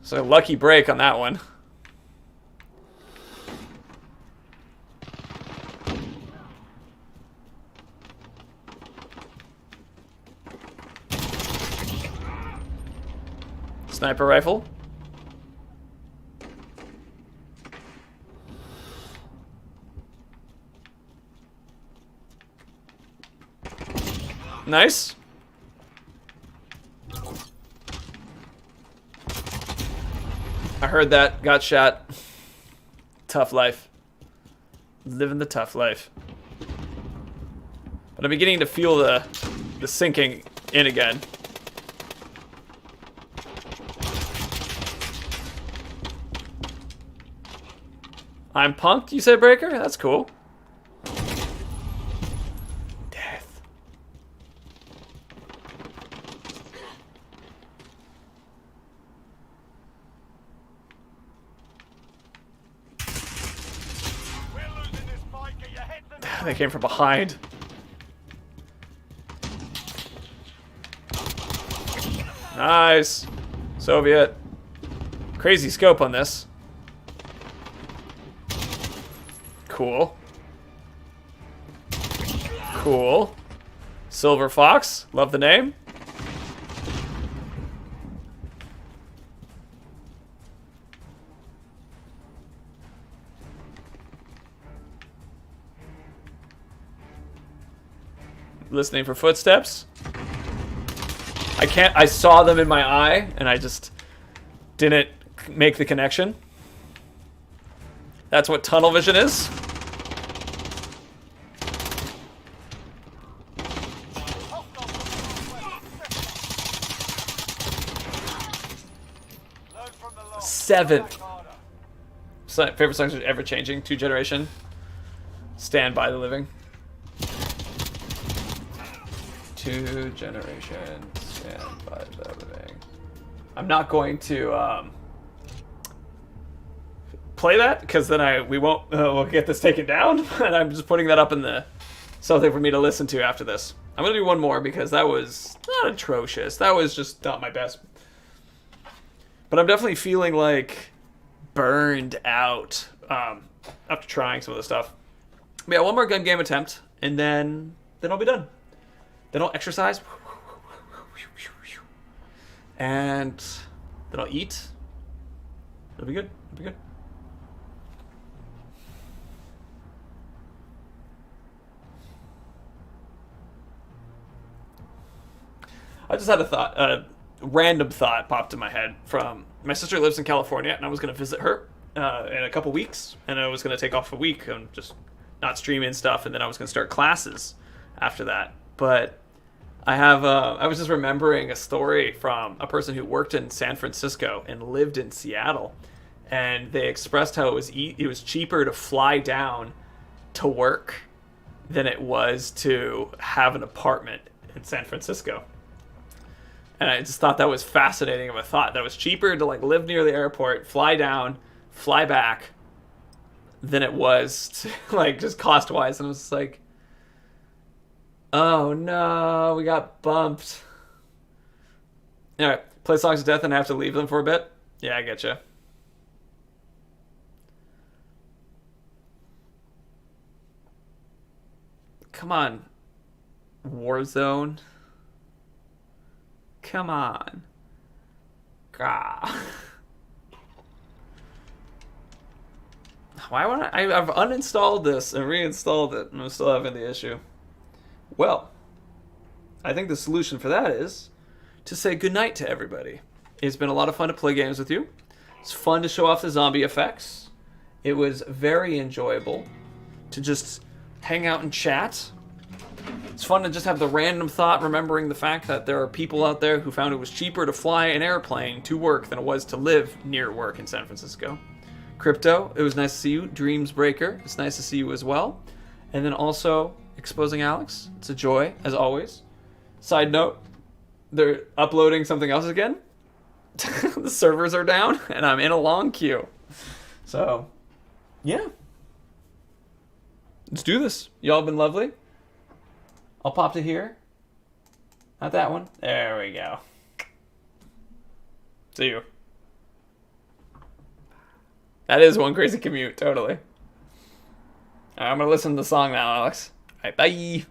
So lucky break on that one. Sniper rifle. Nice. I heard that. Got shot. Tough life. Living the tough life. But But I'm beginning to feel the sinking in again. I'm punked, you say, Breaker? That's cool. Death. We're losing this fight. Get your heads in the They came from behind. Nice. Soviet. Crazy scope on this. Cool. Cool. Silver Fox. Love the name. Listening for footsteps. I saw them in my eye and I just didn't make the connection. That's what tunnel vision is. Seventh. Favorite songs are ever changing. 2 Generation. Stand by the Living. 2 Generation. Stand by the Living. I'm not going to play that because then we'll get this taken down, and I'm just putting that up in the something for me to listen to after this. I'm gonna do one more because that was not atrocious. That was just not my best. But I'm definitely feeling like burned out after trying some of the stuff. But yeah, one more gun game attempt, and then I'll be done. Then I'll exercise, and then I'll eat. It'll be good. It'll be good. I just had a thought, a random thought popped in my head from my sister lives in California, and I was going to visit her in a couple weeks, and I was going to take off a week and just not stream in stuff, and then I was going to start classes after that. But I was just remembering a story from a person who worked in San Francisco and lived in Seattle, and they expressed how it was cheaper to fly down to work than it was to have an apartment in San Francisco. And I just thought that was fascinating of a thought. That it was cheaper to like live near the airport, fly down, fly back, than it was to, like, just cost wise. And I was just like, oh no, we got bumped. Anyway, play Songs of Death and I have to leave them for a bit. Yeah, I get you. Come on, Warzone. Come on. Gah. Why would I've uninstalled this and reinstalled it and I'm still having the issue. Well, I think the solution for that is to say goodnight to everybody. It's been a lot of fun to play games with you. It's fun to show off the zombie effects. It was very enjoyable to just hang out and chat. It's fun to just have the random thought, remembering the fact that there are people out there who found it was cheaper to fly an airplane to work than it was to live near work in San Francisco. Crypto, it was nice to see you. Dreams Breaker, it's nice to see you as well. And then also, Exposing Alex, it's a joy, as always. Side note, they're uploading something else again. The servers are down, and I'm in a long queue. So, yeah. Let's do this. Y'all have been lovely. I'll pop to here. Not that one. There we go. See you. That is one crazy commute, totally. I'm going to listen to the song now, Alex. All right, bye.